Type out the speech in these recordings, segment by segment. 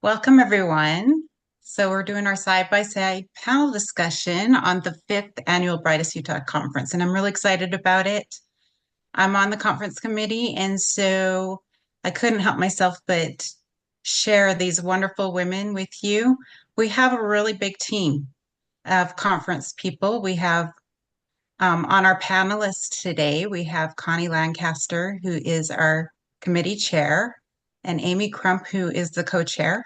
Welcome, everyone. So, we're doing our side by side panel discussion on the fifth annual Brightest Utah Conference, and I'm really excited about it. I'm on the conference committee, and so I couldn't help myself but share these wonderful women with you. We have a really big team of conference people. We have on our panelists today, we have Connie Lancaster, who is our committee chair, and Amy Crump, who is the co-chair,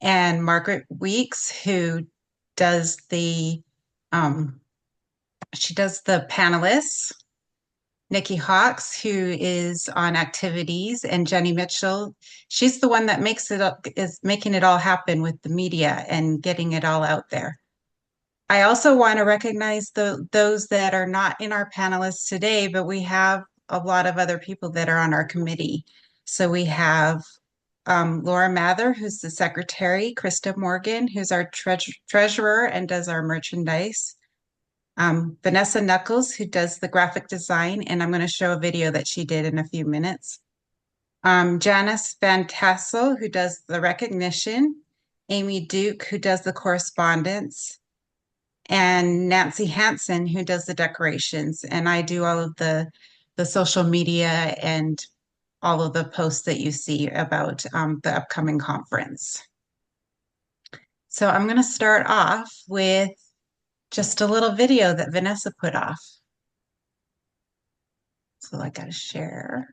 and Margaret Weeks, who does the um, she does the panelists. Nikki Hawks, who is on activities, and Jenny Mitchell. She's the one that is making it all happen with the media and getting it all out there. I also want to recognize those that are not in our panelists today, but we have a lot of other people that are on our committee. So we have Laura Mather, who's the secretary, Krista Morgan, who's our treasurer and does our merchandise, Vanessa Knuckles, who does the graphic design, and I'm going to show a video that she did in a few minutes. Janice Van Tassel, who does the recognition, Amy Duke, who does the correspondence, and Nancy Hansen, who does the decorations. And I do all of the social media and all of the posts that you see about the upcoming conference. So I'm going to start off with just a little video that Vanessa put off. So I got to share.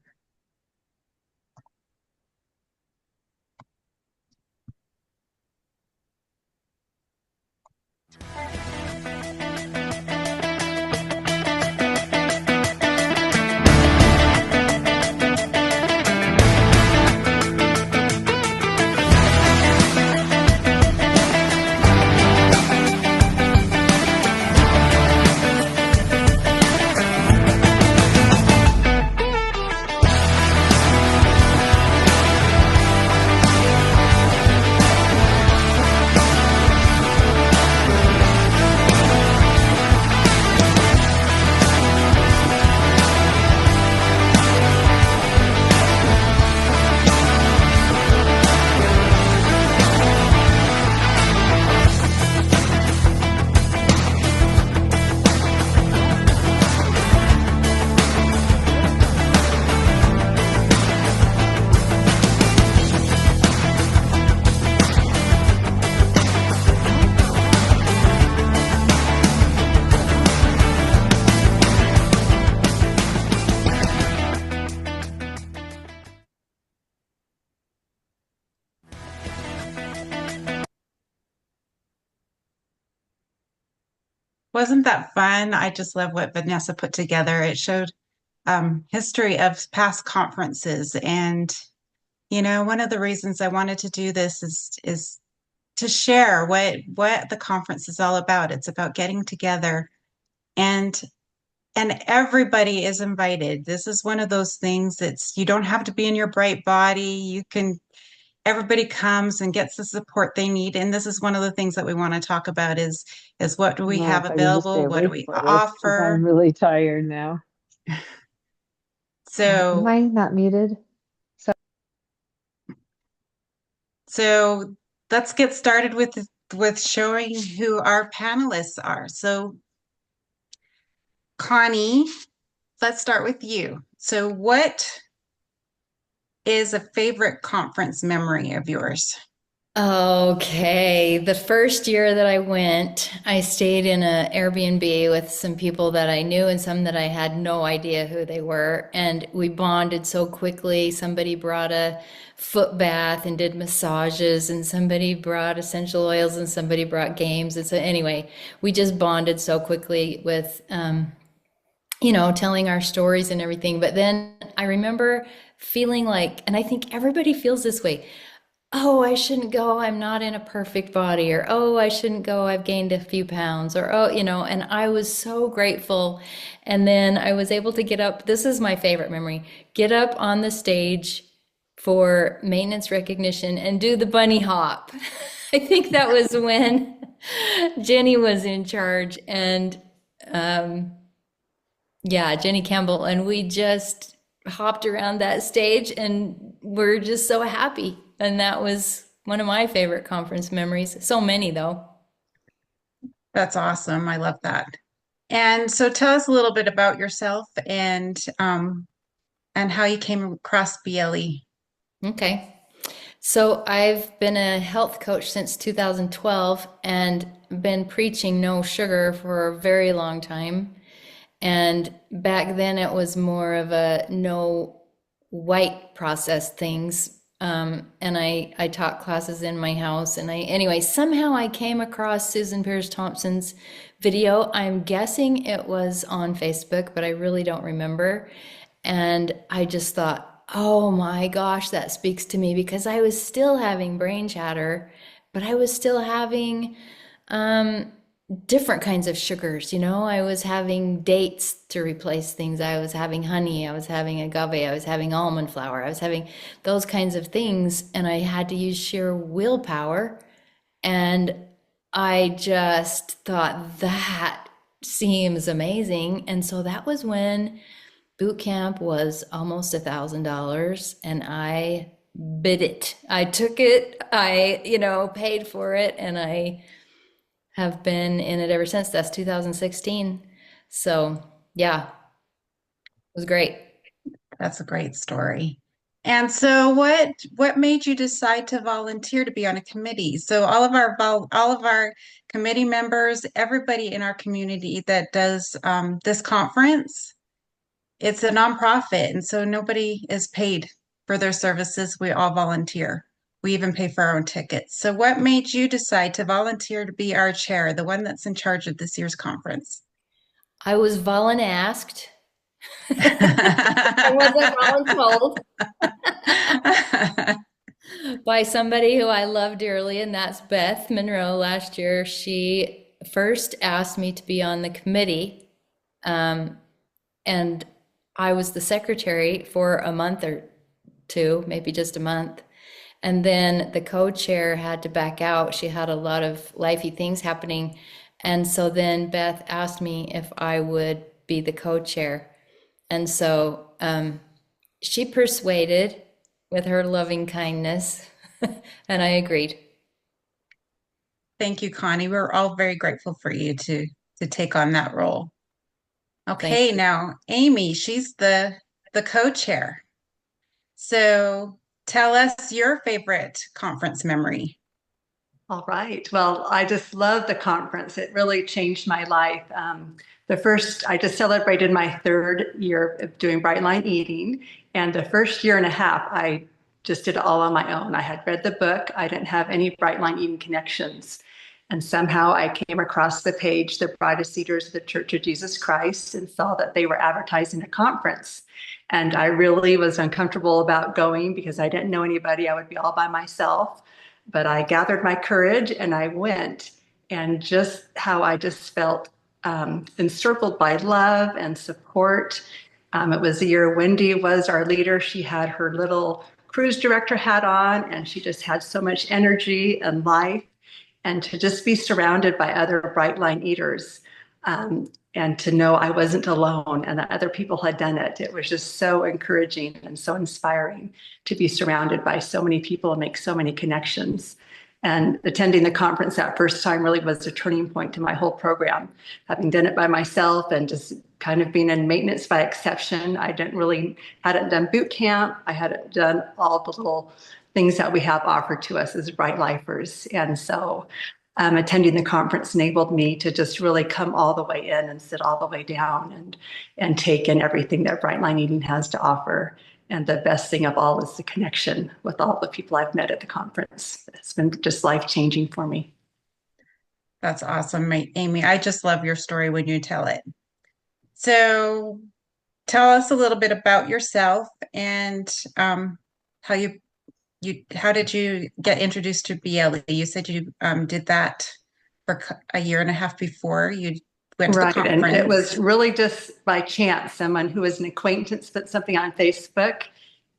Wasn't that fun? I just love what Vanessa put together. It showed history of past conferences. And, one of the reasons I wanted to do this is to share what the conference is all about. It's about getting together and everybody is invited. This is one of those things that's you don't have to be in your bright body. Everybody comes and gets the support they need. And this is one of the things that we want to talk about is what do I don't we know have if I can just stay available? What do awake we for this because I'm offer? really tired now. Am So I not muted? So, so let's get started with showing who our panelists are. So Connie, let's start with you. So what is a favorite conference memory of yours? Okay, the first year that I went, I stayed in an Airbnb with some people that I knew and some that I had no idea who they were. And we bonded so quickly. Somebody brought a foot bath and did massages, and somebody brought essential oils, and somebody brought games. And so, anyway, we just bonded so quickly with, telling our stories and everything. But then I remember feeling like, and I think everybody feels this way, oh, I shouldn't go, I'm not in a perfect body, or oh, I shouldn't go, I've gained a few pounds, or oh, and I was so grateful. And then I was able to get up. This is my favorite memory, get up on the stage for maintenance recognition and do the bunny hop. I think that was when Jenny was in charge, and um, yeah, Jenny Campbell, and we just hopped around that stage and we're just so happy. And that was One of my favorite conference memories. So many, though. That's awesome. I love that. And so tell us a little bit about yourself and how you came across BLE. Okay. So I've been a health coach since 2012 and been preaching no sugar for a very long time. And back then it was more of a no white processed things. And I taught classes in my house. And anyway, somehow I came across Susan Pierce Thompson's video. I'm guessing it was on Facebook, but I really don't remember. And I just thought, oh my gosh, that speaks to me because I was still having brain chatter, but I was still having um, different kinds of sugars. I was having dates to replace things. I was having honey. I was having agave. I was having almond flour. I was having those kinds of things. And I had to use sheer willpower. And I just thought that seems amazing. And so that was when boot camp was almost $1,000 and I bid it. I took it. I paid for it and I have been in it ever since. That's 2016. So, yeah, it was great. That's a great story. And so what made you decide to volunteer to be on a committee? So all of our committee members, everybody in our community that does this conference, it's a nonprofit, and so nobody is paid for their services. We all volunteer. We even pay for our own tickets. So what made you decide to volunteer to be our chair, the one that's in charge of this year's conference? I was volun asked. I wasn't voluntold by somebody who I love dearly, and that's Beth Monroe. Last year, she first asked me to be on the committee, and I was the secretary for a month or two, maybe just a month. And then the co-chair had to back out. She had a lot of lifey things happening. And so then Beth asked me if I would be the co-chair. And so she persuaded with her loving kindness, and I agreed. Thank you, Connie. We're all very grateful for you to take on that role. Thank Okay, you. now Amy, she's the co-chair. So tell us your favorite conference memory. All right. Well, I just love the conference. It really changed my life. I just celebrated my third year of doing Bright Line Eating. And the first year and a half, I just did it all on my own. I had read the book. I didn't have any Bright Line Eating connections. And somehow I came across the page, the Brightest Leaders of the Church of Jesus Christ, and saw that they were advertising a conference. And I really was uncomfortable about going because I didn't know anybody. I would be all by myself. But I gathered my courage and I went, and just how I just felt encircled by love and support. It was the year Wendy was our leader. She had her little cruise director hat on, and she just had so much energy and life. And to just be surrounded by other Bright Line eaters, and to know I wasn't alone and that other people had done it. It was just so encouraging and so inspiring to be surrounded by so many people and make so many connections. And attending the conference that first time really was a turning point to my whole program. Having done it by myself and just kind of being in maintenance by exception, hadn't done boot camp. I hadn't done all the little things that we have offered to us as Bright Lifers. And so attending the conference enabled me to just really come all the way in and sit all the way down and take in everything that Bright Line Eating has to offer. And the best thing of all is the connection with all the people I've met at the conference. It's been just life-changing for me. That's awesome, Amy. I just love your story when you tell it. So tell us a little bit about yourself and how how did you get introduced to BLE? You said you did that for a year and a half before you went to the Right. And it conference. was really just by chance. Someone who was an acquaintance put something on Facebook,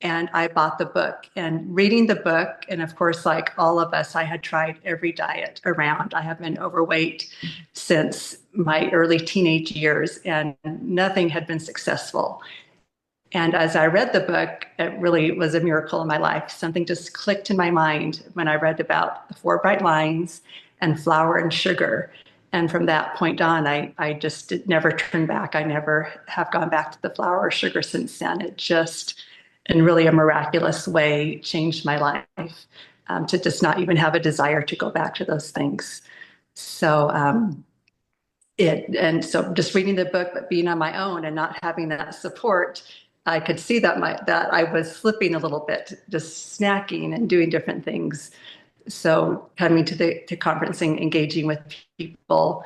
and I bought the book. And reading the book, and of course, like all of us, I had tried every diet around. I have been overweight since my early teenage years, and nothing had been successful. And as I read the book, it really was a miracle in my life. Something just clicked in my mind when I read about the four bright lines and flour and sugar. And from that point on, I just never turned back. I never have gone back to the flour or sugar since then. It just, in really a miraculous way, changed my life, to just not even have a desire to go back to those things. So, and so just reading the book, but being on my own and not having that support, I could see that I was slipping a little bit, just snacking and doing different things. So coming to the conferencing, engaging with people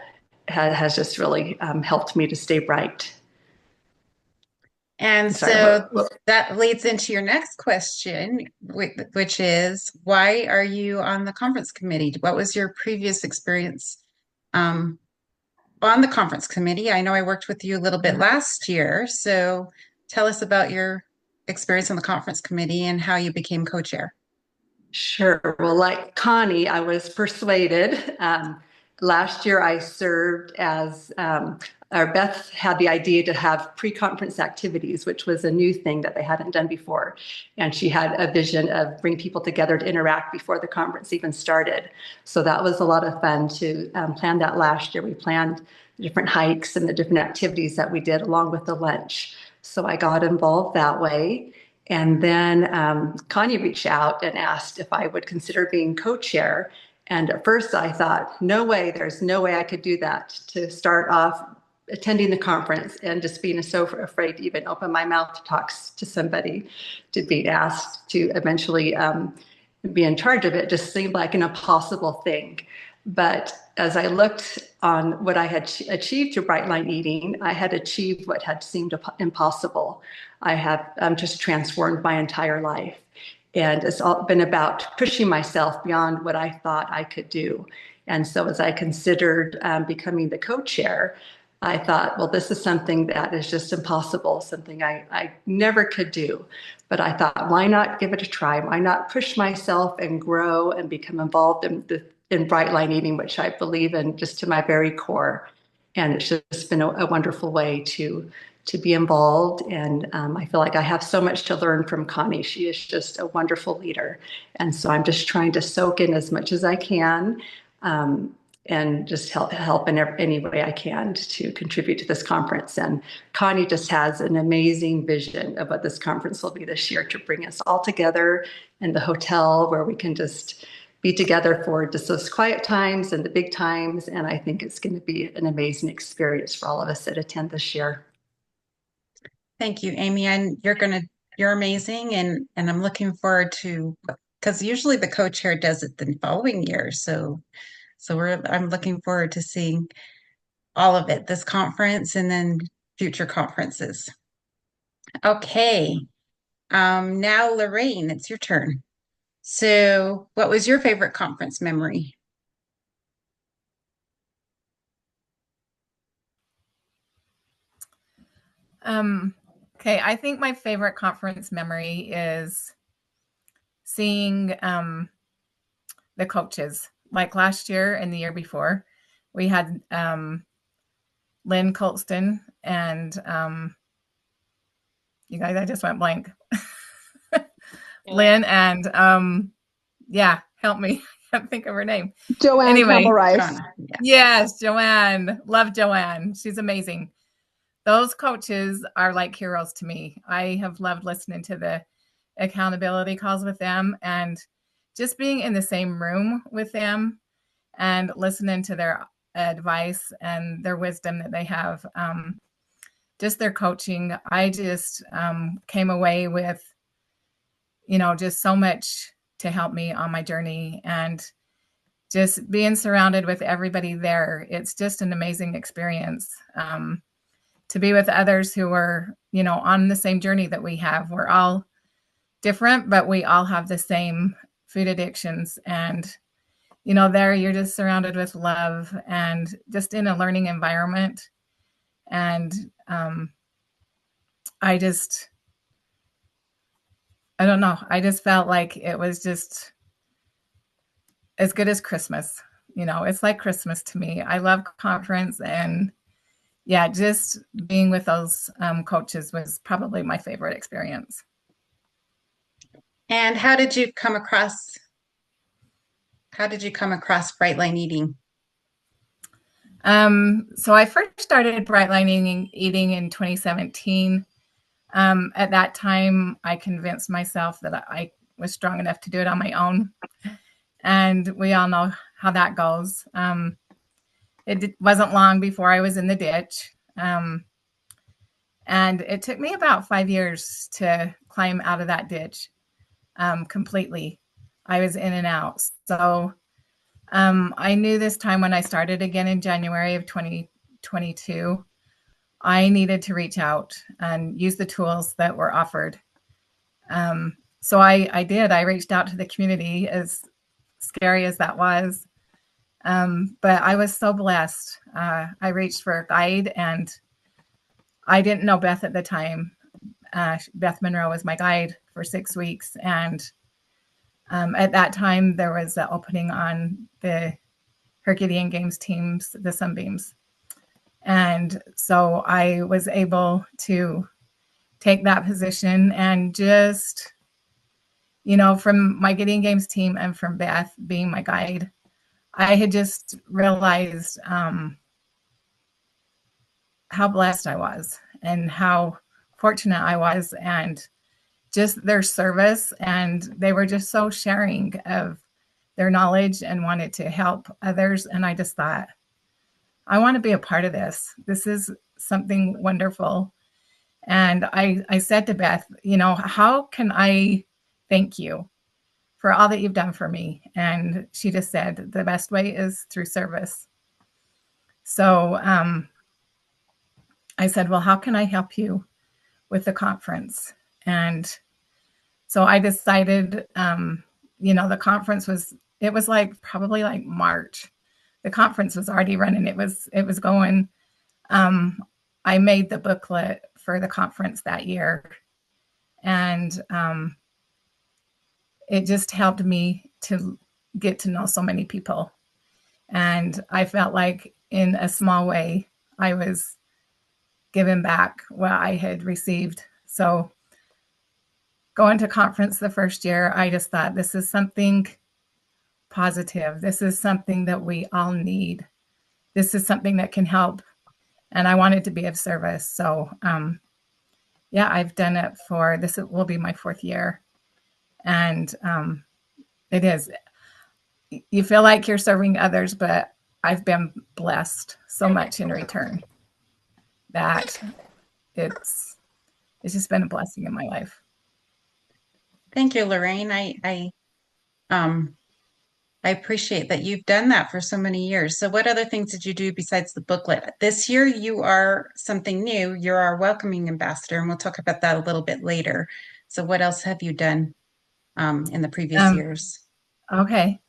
has just really helped me to stay bright. And Sorry, so that leads into your next question, which is, why are you on the conference committee? What was your previous experience on the conference committee? I know I worked with you a little bit last year, so tell us about your experience on the conference committee and how you became co-chair. Sure. Well, like Connie, I was persuaded. Last year, I served as, or Beth had the idea to have pre-conference activities, which was a new thing that they hadn't done before. And she had a vision of bring people together to interact before the conference even started. So that was a lot of fun to plan that last year. We planned the different hikes and the different activities that we did along with the lunch. So I got involved that way. And then Connie reached out and asked if I would consider being co-chair. And at first I thought, no way, there's no way I could do that, to start off attending the conference and just being so afraid to even open my mouth to talk to somebody, to be asked to eventually be in charge of it just seemed like an impossible thing. But as I looked on what I had achieved through Brightline Eating, I had achieved what had seemed impossible. I have just transformed my entire life. And it's all been about pushing myself beyond what I thought I could do. And so as I considered becoming the co-chair, I thought, well, this is something that is just impossible, something I never could do. But I thought, why not give it a try? Why not push myself and grow and become involved in Brightline Eating, which I believe in just to my very core. And it's just been a wonderful way to be involved. And I feel like I have so much to learn from Connie. She is just a wonderful leader. And so I'm just trying to soak in as much as I can, and just help in any way I can to contribute to this conference. And Connie just has an amazing vision of what this conference will be this year, to bring us all together in the hotel where we can just be together for just those quiet times and the big times. And I think it's going to be an amazing experience for all of us that attend this year. Thank you, Amy. And you're amazing. And I'm looking forward to, because usually the co-chair does it the following year. So I'm looking forward to seeing all of it, this conference and then future conferences. Okay. Now Lorraine, it's your turn. So what was your favorite conference memory? Okay, I think my favorite conference memory is seeing the coaches. Like last year and the year before, we had Lynn Colston and you guys, I just went blank. Lynn and yeah, help me. I can't think of her name. Joanne Anyway, Campbell-Rice. Yes, Joanne. Love Joanne. She's amazing. Those coaches are like heroes to me. I have loved listening to the accountability calls with them, and just being in the same room with them and listening to their advice and their wisdom that they have. Just their coaching. I just came away with, just so much to help me on my journey, and just being surrounded with everybody there. It's just an amazing experience. To be with others who are, on the same journey that we have. We're all different, but we all have the same food addictions. And, there you're just surrounded with love and just in a learning environment. And I don't know. I just felt like it was just as good as Christmas. It's like Christmas to me. I love conference, and yeah, just being with those coaches was probably my favorite experience. And how did you come across Brightline Eating? So I first started Brightline Eating in 2017. At that time, I convinced myself that I was strong enough to do it on my own. And we all know how that goes. It wasn't long before I was in the ditch. And it took me about 5 years to climb out of that ditch completely. I was in and out. So I knew this time when I started again in January of 2022, I needed to reach out and use the tools that were offered. So I did. I reached out to the community, as scary as that was. But I was so blessed. I reached for a guide, and I didn't know Beth at the time. Beth Monroe was my guide for 6 weeks. And at that time, there was an opening on the Herculean Games teams, the Sunbeams. And so I was able to take that position and just, from my Gideon Games team and from Beth being my guide, I had just realized how blessed I was and how fortunate I was, and just their service. And they were just so sharing of their knowledge and wanted to help others. And I just thought, I want to be a part of this. This is something wonderful. And I said to Beth, how can I thank you for all that you've done for me? And she just said, the best way is through service. So I said, well, how can I help you with the conference? And so I decided, the conference it was probably like March. The conference was already running. It was going. I made the booklet for the conference that year, and it just helped me to get to know so many people. And I felt like in a small way, I was giving back what I had received. So going to conference the first year, I just thought, this is something positive. This is something that we all need. This is something that can help. And I wanted to be of service. So I've done it this will be my 4th year. And it is. You feel like you're serving others, but I've been blessed so much in return that it's just been a blessing in my life. Thank you, Lorraine. I appreciate that you've done that for so many years. So what other things did you do besides the booklet? This year you are something new. You're our welcoming ambassador, and we'll talk about that a little bit later. So what else have you done in the previous years? Okay.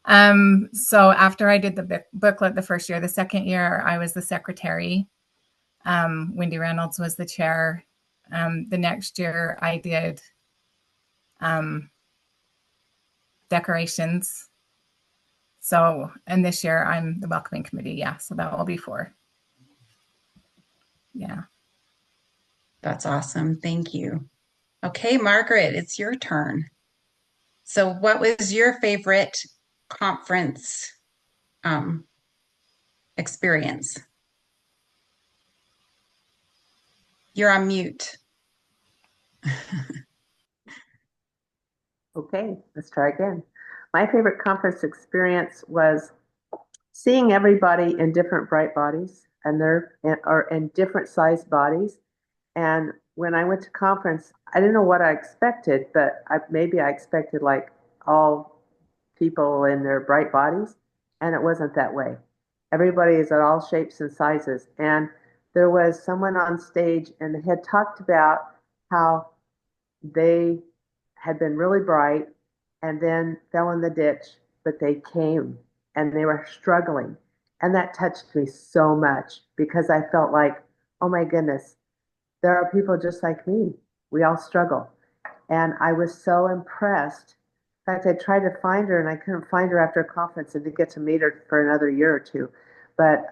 So after I did the booklet the first year, the second year I was the secretary. Wendy Reynolds was the chair. The next year I did decorations. So, and this year I'm the welcoming committee. Yeah. So that will be 4. Yeah. That's awesome. Thank you. Okay, Margaret, it's your turn. So what was your favorite conference experience? You're on mute. Okay, let's try again. My favorite conference experience was seeing everybody in different bright bodies and or in different sized bodies. And when I went to conference, I didn't know what I expected, but maybe I expected like all people in their bright bodies, and it wasn't that way. Everybody is at all shapes and sizes. And there was someone on stage and they had talked about how they had been really bright and then fell in the ditch, but they came and they were struggling. And that touched me so much because I felt like, oh my goodness, there are people just like me. We all struggle. And I was so impressed. In fact, I tried to find her and I couldn't find her after a conference and didn't get to meet her for another year or two. But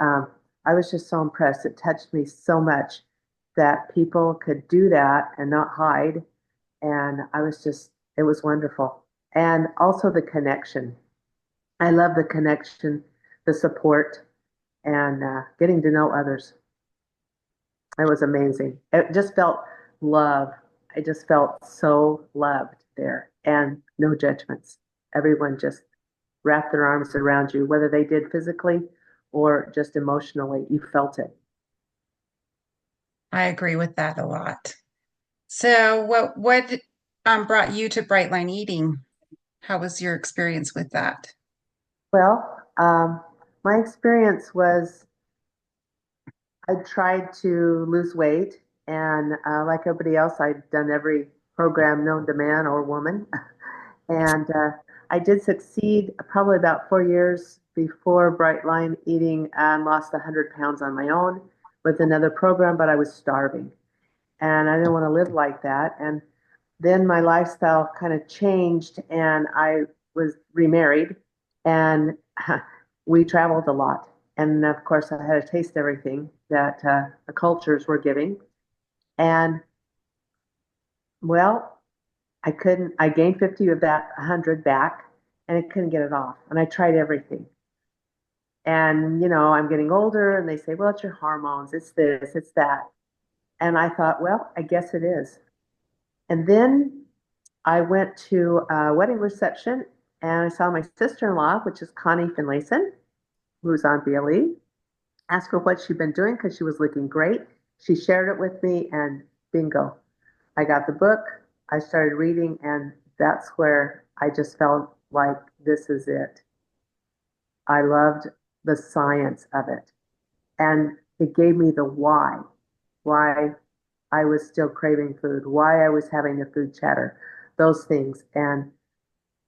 I was just so impressed. It touched me so much that people could do that and not hide. And I was just, it was wonderful. And also the connection. I love the connection, the support, and getting to know others. It was amazing. It just felt love. I just felt so loved there and no judgments. Everyone just wrapped their arms around you, whether they did physically or just emotionally. You felt it. I agree with that a lot. So what brought you to Brightline Eating? How was your experience with that? Well, my experience was I tried to lose weight, and like everybody else, I'd done every program known to man or woman. And I did succeed probably about 4 years before Brightline Eating and lost 100 pounds on my own with another program, but I was starving. And I didn't want to live like that. And then my lifestyle kind of changed, and I was remarried, and we traveled a lot. And of course, I had to taste everything that the cultures were giving. And well, I gained 50 of that 100 back, and I couldn't get it off. And I tried everything. And, I'm getting older, and they say, well, it's your hormones, it's this, it's that. And I thought, well, I guess it is. And then I went to a wedding reception, and I saw my sister-in-law, which is Connie Finlayson, who's on BLE. Asked her what she'd been doing because she was looking great. She shared it with me, and bingo, I got the book. I started reading, and that's where I just felt like this is it. I loved the science of it, and it gave me the why I was still craving food, why I was having the food chatter, those things. And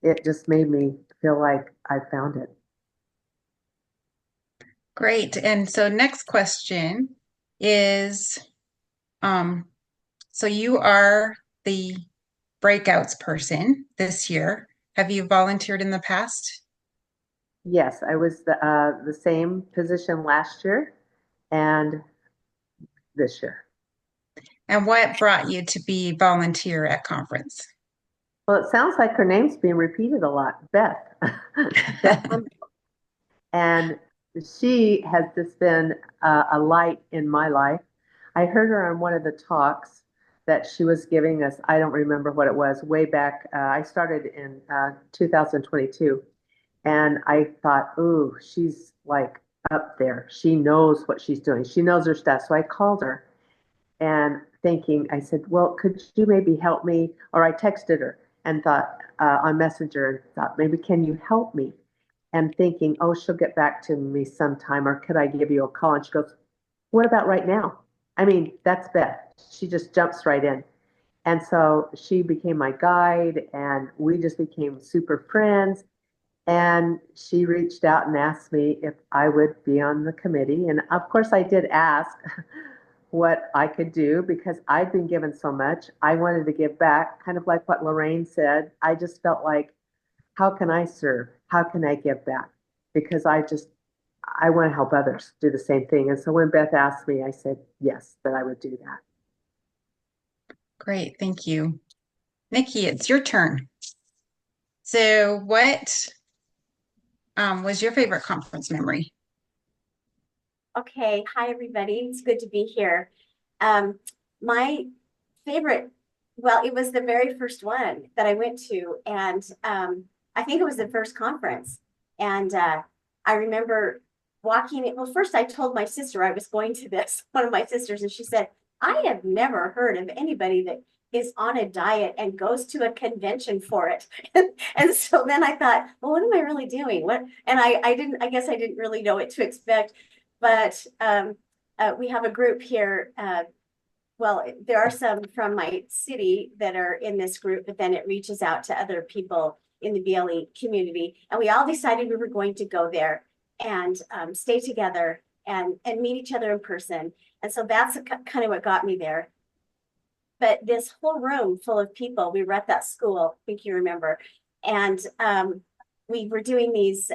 it just made me feel like I found it. Great. And so next question is, um, so you are the breakouts person this year. Have you volunteered in the past? Yes, I was the same position last year and this year. And what brought you to be volunteer at conference? Well, it sounds like her name's being repeated a lot, Beth. Beth, and she has just been a light in my life. I heard her on one of the talks that she was giving us. I don't remember what it was, way back. I started in 2022, and I thought, ooh, she's like up there. She knows what she's doing. She knows her stuff. So I called her and thinking, I said, well, could you maybe help me? Or I texted her and thought on Messenger and thought, maybe can you help me? And thinking, oh, she'll get back to me sometime, or could I give you a call? And she goes, what about right now? I mean, that's Beth. She just jumps right in. And so she became my guide, and we just became super friends. And she reached out and asked me if I would be on the committee. And of course, I did ask what I could do because I'd been given so much. I wanted to give back, kind of like what Lorraine said. I just felt like, how can I serve? How can I give back? Because I want to help others do the same thing. And so when Beth asked me, I said yes, that I would do that. Great, thank you. Nikki, it's your turn. So what was your favorite conference memory? Okay, hi everybody. It's good to be here. My favorite, well, it was the very first one that I went to, and I think it was the first conference. And I remember walking it. Well, first I told my sister I was going to this, one of my sisters, and she said, I have never heard of anybody that is on a diet and goes to a convention for it. And so then I thought, well, what am I really doing? What? And I guess I didn't really know what to expect. But we have a group here. Well, there are some from my city that are in this group, but then it reaches out to other people in the BLE community. And we all decided we were going to go there and stay together and meet each other in person. And so that's kind of what got me there. But this whole room full of people, we were at that school, I think you remember, and we were doing these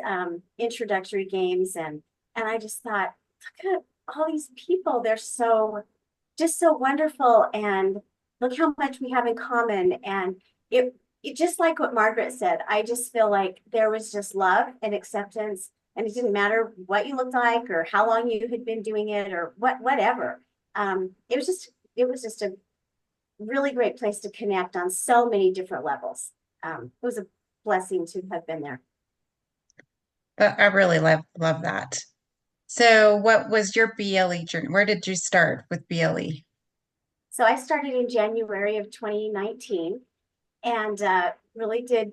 introductory games, and I just thought, all these people, they're just so wonderful, and look how much we have in common. And it just like what Margaret said, I just feel like there was just love and acceptance, and it didn't matter what you looked like or how long you had been doing it or whatever. It was just a really great place to connect on so many different levels. It was a blessing to have been there. I really love that. So what was your BLE journey? Where did you start with BLE? So I started in January of 2019, and really did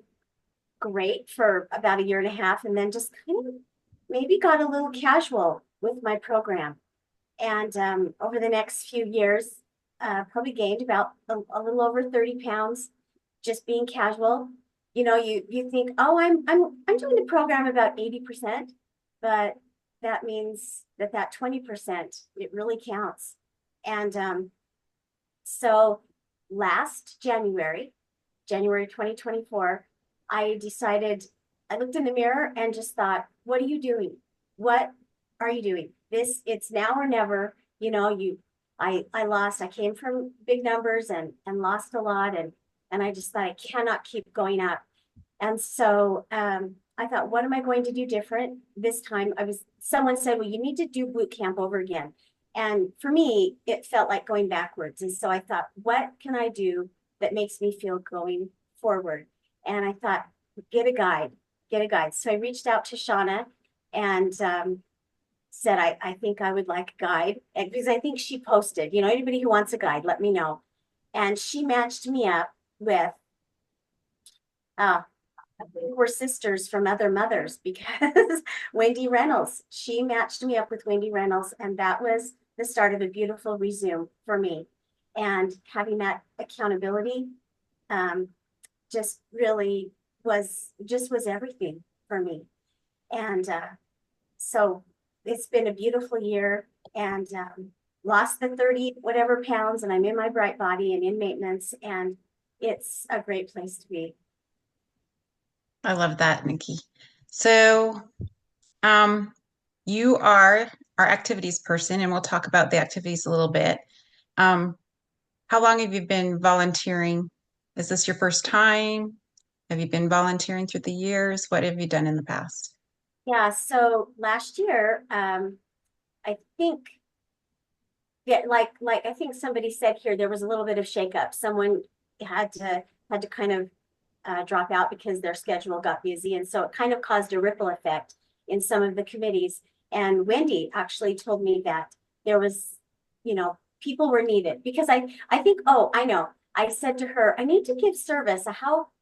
great for about a year and a half, and then just kind of maybe got a little casual with my program. And over the next few years, probably gained about a little over 30 pounds just being casual. You know, you think, oh, I'm doing the program about 80%, but that means that 20%, it really counts. And so last January 2024, I decided, I looked in the mirror and just thought, what are you doing? What are you doing? It's now or never. You know, I came from big numbers and lost a lot. And I just thought, I cannot keep going up. And so I thought, what am I going to do different this time? Someone said, well, you need to do boot camp over again. And for me, it felt like going backwards. And so I thought, what can I do that makes me feel going forward? And I thought, get a guide. So I reached out to Shauna and said, I think I would like a guide. And because I think she posted, you know, anybody who wants a guide, let me know. And she matched me up with, I think we're sisters from other mothers, because Wendy Reynolds, she matched me up with Wendy Reynolds, and that was the start of a beautiful resume for me. And having that accountability just really was everything for me. And so it's been a beautiful year, and lost the 30 whatever pounds, and I'm in my bright body and in maintenance, and it's a great place to be. I love that, Nikki. So, you are our activities person, and we'll talk about the activities a little bit. Um, how long have you been volunteering? Is this your first time? Have you been volunteering through the years? What have you done in the past? Yeah, so last year, I think, yeah, like I think somebody said here, there was a little bit of shakeup. Someone had to kind of drop out because their schedule got busy, and so it kind of caused a ripple effect in some of the committees. And Wendy actually told me that there was, you know, people were needed, because I think, oh, I know. I said to her, I need to give service.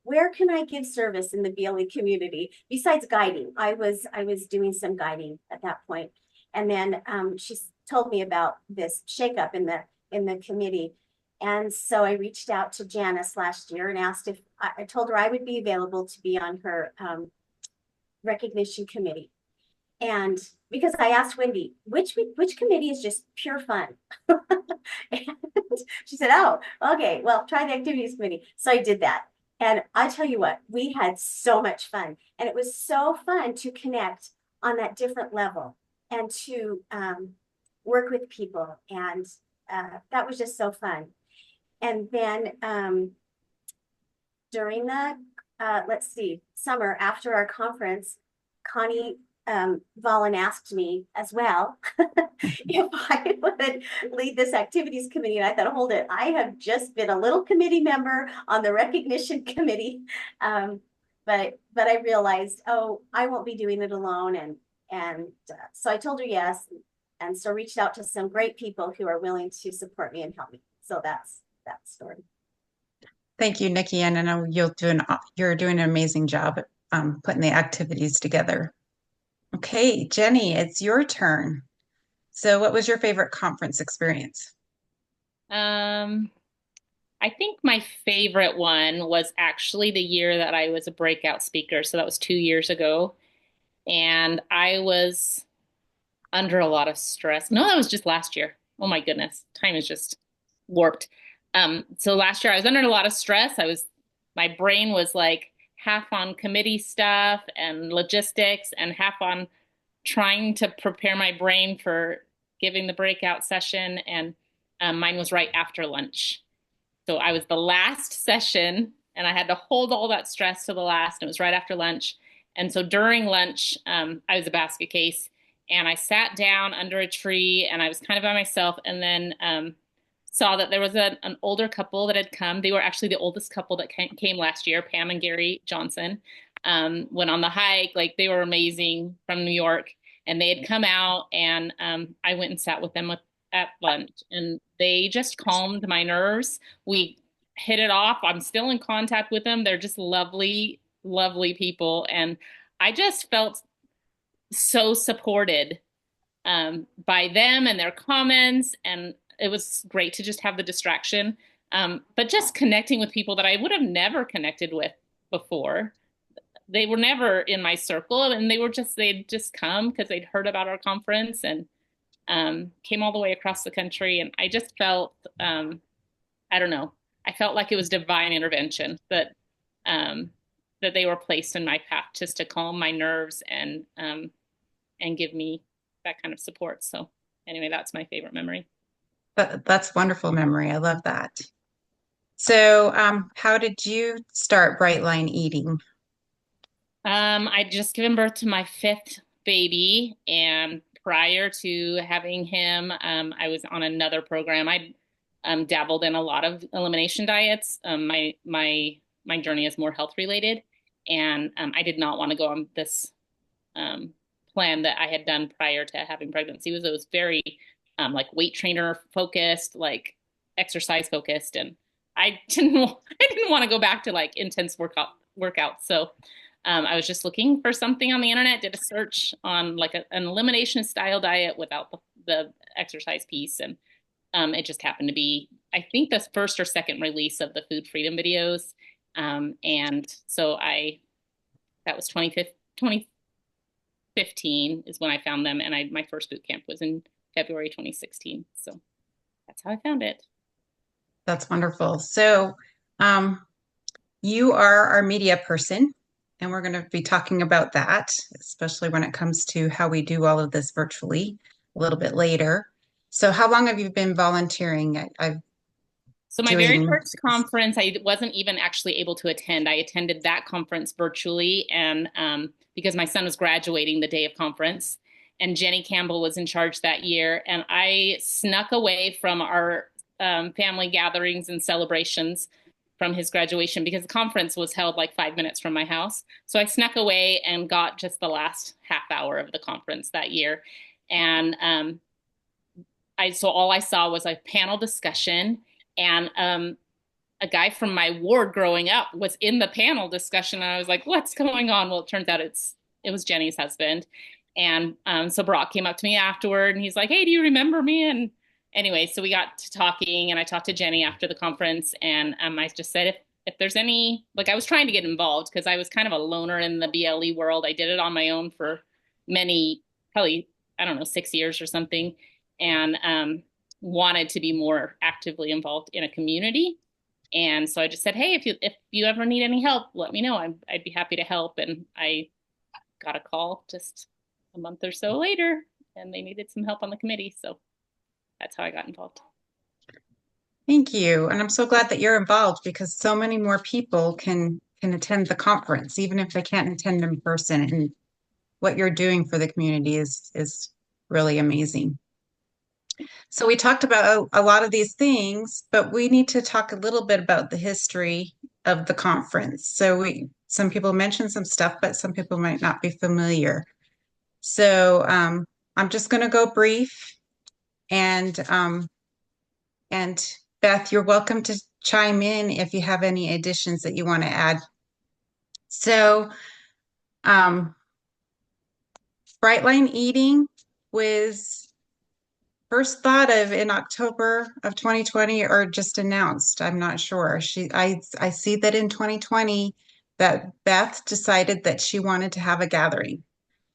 Where can I give service in the BLE community besides guiding? I was doing some guiding at that point. And then she told me about this shakeup in the committee. And so I reached out to Janice last year and asked if I told her I would be available to be on her recognition committee. And because I asked Wendy, which committee is just pure fun? And she said, oh, okay, well, try the activities committee. So I did that. And I tell you what, we had so much fun. And it was so fun to connect on that different level and to work with people. And that was just so fun. And then during the, let's see, summer after our conference, Connie Vollen asked me as well if I would lead this activities committee. And I thought, hold it, I have just been a little committee member on the recognition committee. But I realized, oh, I won't be doing it alone. And so I told her yes. And so reached out to some great people who are willing to support me and help me. So that's that story. Thank you, Nikki. And I know you're doing an amazing job putting the activities together. Okay, Jenny, it's your turn. So, what was your favorite conference experience? I think my favorite one was actually the year that I was a breakout speaker. So that was 2 years ago. And I was under a lot of stress. No, that was just last year. Oh my goodness. Time is just warped. So last year I was under a lot of stress. My brain was like half on committee stuff and logistics and half on trying to prepare my brain for giving the breakout session, and mine was right after lunch. So I was the last session, and I had to hold all that stress to the last. And it was right after lunch. And so during lunch, I was a basket case, and I sat down under a tree, and I was kind of by myself. And then saw that there was an older couple that had come. They were actually the oldest couple that came last year, Pam and Gary Johnson. Went on the hike. Like, they were amazing, from New York, and they had come out, and I went and sat with them at lunch, and they just calmed my nerves. We hit it off. I'm still in contact with them. They're just lovely, lovely people. And I just felt so supported by them and their comments. And it was great to just have the distraction. But just connecting with people that I would have never connected with before. They were never in my circle, and they'd just come because they'd heard about our conference, and came all the way across the country. And I just felt, I don't know, I felt like it was divine intervention that they were placed in my path just to calm my nerves and give me that kind of support. So anyway, that's my favorite memory. That's wonderful memory. I love that. So, how did you start Brightline Eating? I'd just given birth to my fifth baby, and prior to having him, I was on another program. I dabbled in a lot of elimination diets. My journey is more health related, and I did not want to go on this plan that I had done prior to having pregnancy. It was very like weight trainer focused, like exercise focused, and I didn't want to go back to like intense workout. So I was just looking for something on the internet, did a search on like an elimination style diet without the exercise piece. And it just happened to be, I think, the first or second release of the Food Freedom videos. And so that was 2015 is when I found them. And my first boot camp was in February 2016. So that's how I found it. That's wonderful. So, you are our media person, and we're going to be talking about that, especially when it comes to how we do all of this virtually a little bit later. So, how long have you been volunteering? So my very first conference, I wasn't even actually able to attend. I attended that conference virtually, and because my son was graduating the day of conference, and Jenny Campbell was in charge that year, and I snuck away from our family gatherings and celebrations from his graduation because the conference was held like 5 minutes from my house. So I snuck away and got just the last half hour of the conference that year. And so all I saw was a panel discussion, and a guy from my ward growing up was in the panel discussion. And I was like, what's going on? Well, it turns out it was Jenny's husband. And so Brock came up to me afterward, and he's like, hey, do you remember me? And anyway, so we got to talking, and I talked to Jenny after the conference, and I just said, if there's any, like, I was trying to get involved because I was kind of a loner in the BLE world. I did it on my own for probably, I don't know, 6 years or something, and wanted to be more actively involved in a community. And so I just said, hey, if you ever need any help, let me know. I'd be happy to help. And I got a call just a month or so later, and they needed some help on the committee. So that's how I got involved. Thank you. And I'm so glad that you're involved because so many more people can attend the conference, even if they can't attend in person. And what you're doing for the community is really amazing. So we talked about a lot of these things, but we need to talk a little bit about the history of the conference. So some people mentioned some stuff, but some people might not be familiar. So I'm just going to go brief, and Beth, you're welcome to chime in if you have any additions that you want to add. So Brightline Eating was first thought of in October of 2020 or just announced. I'm not sure. I see that in 2020 that Beth decided that she wanted to have a gathering.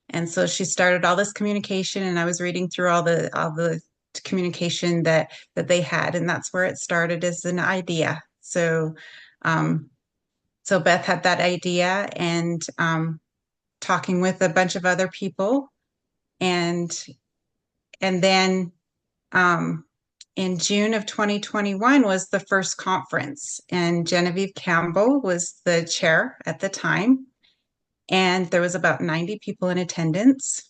And so she started all this communication, and I was reading through all the communication that they had, and that's where it started as an idea. So Beth had that idea, and talking with a bunch of other people, and And then in June of 2021 was the first conference, and Genevieve Campbell was the chair at the time. And there was about 90 people in attendance.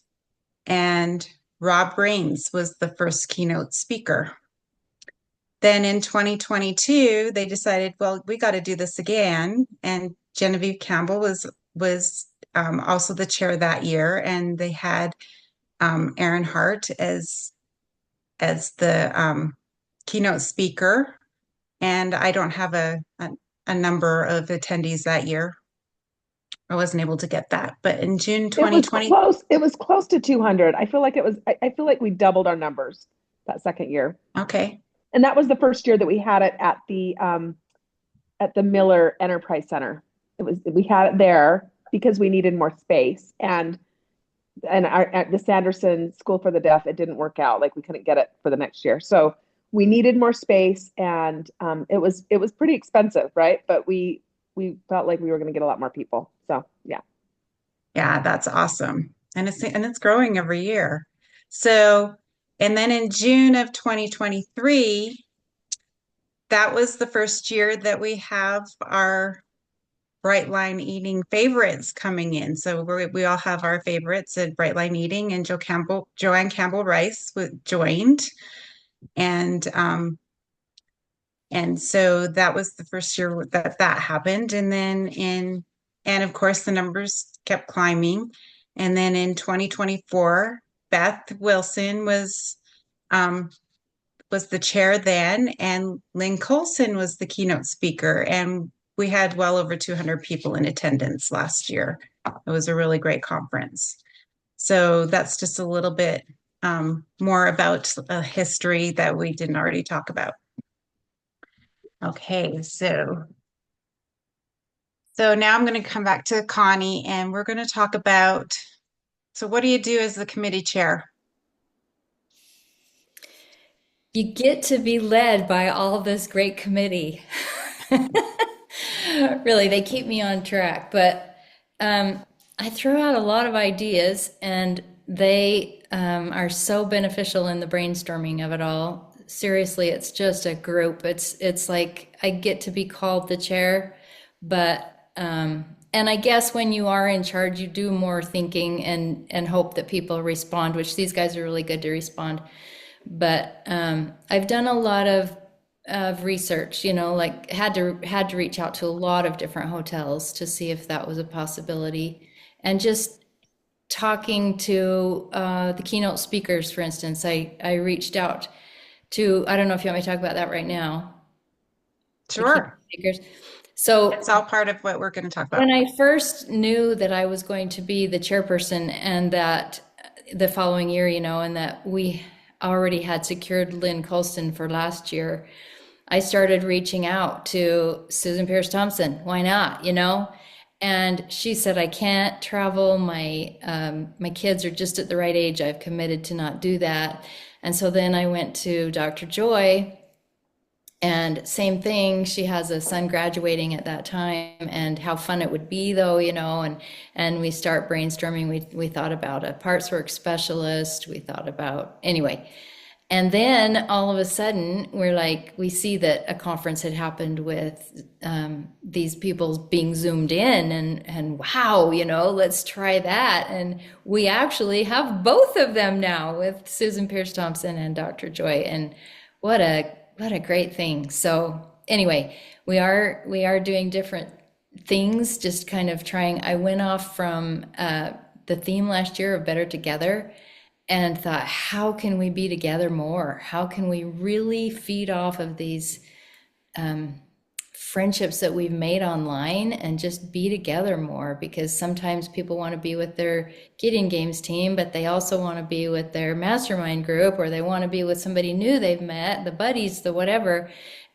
And Rob Raines was the first keynote speaker. Then in 2022, they decided, well, we got to do this again. And Genevieve Campbell was also the chair that year, and they had Aaron Hart as the keynote speaker. And I don't have a number of attendees that year. I wasn't able to get that, but in June It was 2020, close. It was close to 200. I feel like it was, I feel like we doubled our numbers that second year. okay, And that was the first year that we had it at the Miller Enterprise Center. We had it there because we needed more space. And at the Sanderson School for the Deaf, it didn't work out. Like we couldn't get it for the next year. So we needed more space, and it was pretty expensive, right? But we felt like we were going to get a lot more people. So yeah. yeah, that's awesome, and it's growing every year. So, and then in June of 2023, that was the first year that we have our Brightline Eating favorites coming in. So we all have our favorites at Brightline Eating, and Joanne Campbell Rice joined, and so that was the first year that happened. And then and of course the numbers kept climbing. And then in 2024, Beth Wilson was the chair then, and Lynn Colson was the keynote speaker. And we had well over 200 people in attendance last year. It was a really great conference. So that's just a little bit more about a history that we didn't already talk about. Okay, so now I'm going to come back to Connie, and we're going to talk about, so what do you do as the committee chair? You get to be led by all this great committee. Really, they keep me on track, but I throw out a lot of ideas, and they are so beneficial in the brainstorming of it all. Seriously, it's just a group. It's like I get to be called the chair, but and I guess when you are in charge, you do more thinking and hope that people respond, which these guys are really good to respond. But I've done a lot of research, like had to reach out to a lot of different hotels to see if that was a possibility, and just talking to the keynote speakers, for instance. I reached out to, I don't know if you want me to talk about that right now. The keynote Sure. speakers. So It's all part of what we're going to talk about. when I first knew that I was going to be the chairperson, and that the following year, and that we already had secured Lynn Colston for last year, I started reaching out to Susan Pierce Thompson. Why not, And she said, I can't travel. My kids are just at the right age. I've committed to not do that. And so then I went to Dr. Joy, and same thing. She has a son graduating at that time, and how fun it would be though, and we start brainstorming. We thought about a parts work specialist. We thought about, anyway. And then all of a sudden we see that a conference had happened with these people being zoomed in, and wow, let's try that. And we actually have both of them now with Susan Pierce Thompson and Dr. Joy. And what a great thing. So anyway, we are doing different things, just kind of trying. I went off from the theme last year of Better Together, and thought, how can we be together more? How can we really feed off of these friendships that we've made online and just be together more? Because sometimes people want to be with their Gideon Games team, but they also want to be with their mastermind group, or they want to be with somebody new they've met, the buddies, the whatever,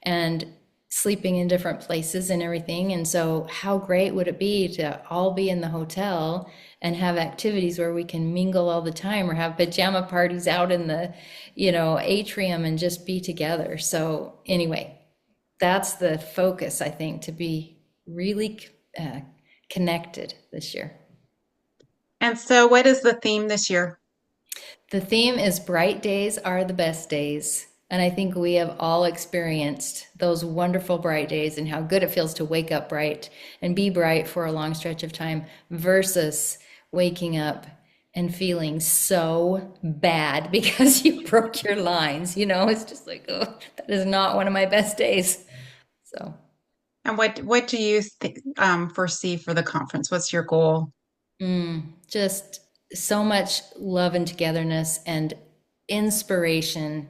and sleeping in different places and everything. And so how great would it be to all be in the hotel and have activities where we can mingle all the time, or have pajama parties out in the, atrium, and just be together. So anyway, that's the focus, I think, to be really connected this year. And so what is the theme this year? The theme is bright days are the best days. And I think we have all experienced those wonderful bright days and how good it feels to wake up bright and be bright for a long stretch of time versus waking up and feeling so bad because you broke your lines. It's just like, oh, that is not one of my best days. So, And what do you foresee for the conference? What's your goal? just so much love and togetherness and inspiration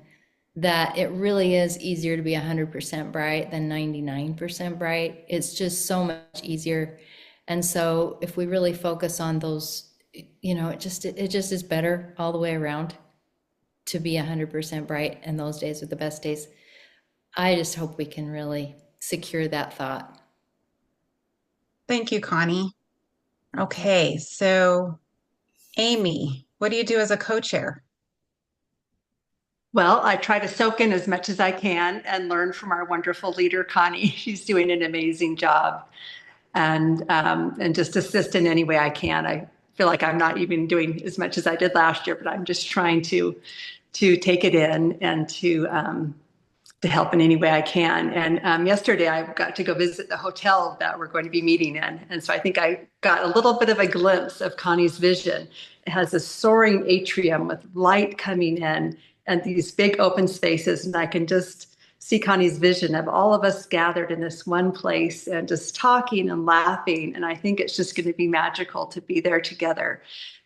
that it really is easier to be 100% bright than 99% bright. It's just so much easier. And so if we really focus on those, it just is better all the way around to be 100% bright, and those days are the best days. I just hope we can really secure that thought. Thank you, Connie. Okay, so Amy, what do you do as a co-chair? Well, I try to soak in as much as I can and learn from our wonderful leader, Connie. She's doing an amazing job, and just assist in any way I can. I feel like I'm not even doing as much as I did last year, but I'm just trying to take it in and to help in any way I can. And yesterday I got to go visit the hotel that we're going to be meeting in. And so I think I got a little bit of a glimpse of Connie's vision. It has a soaring atrium with light coming in and these big open spaces. And I can just see Connie's vision of all of us gathered in this one place and just talking and laughing. And I think it's just going to be magical to be there together,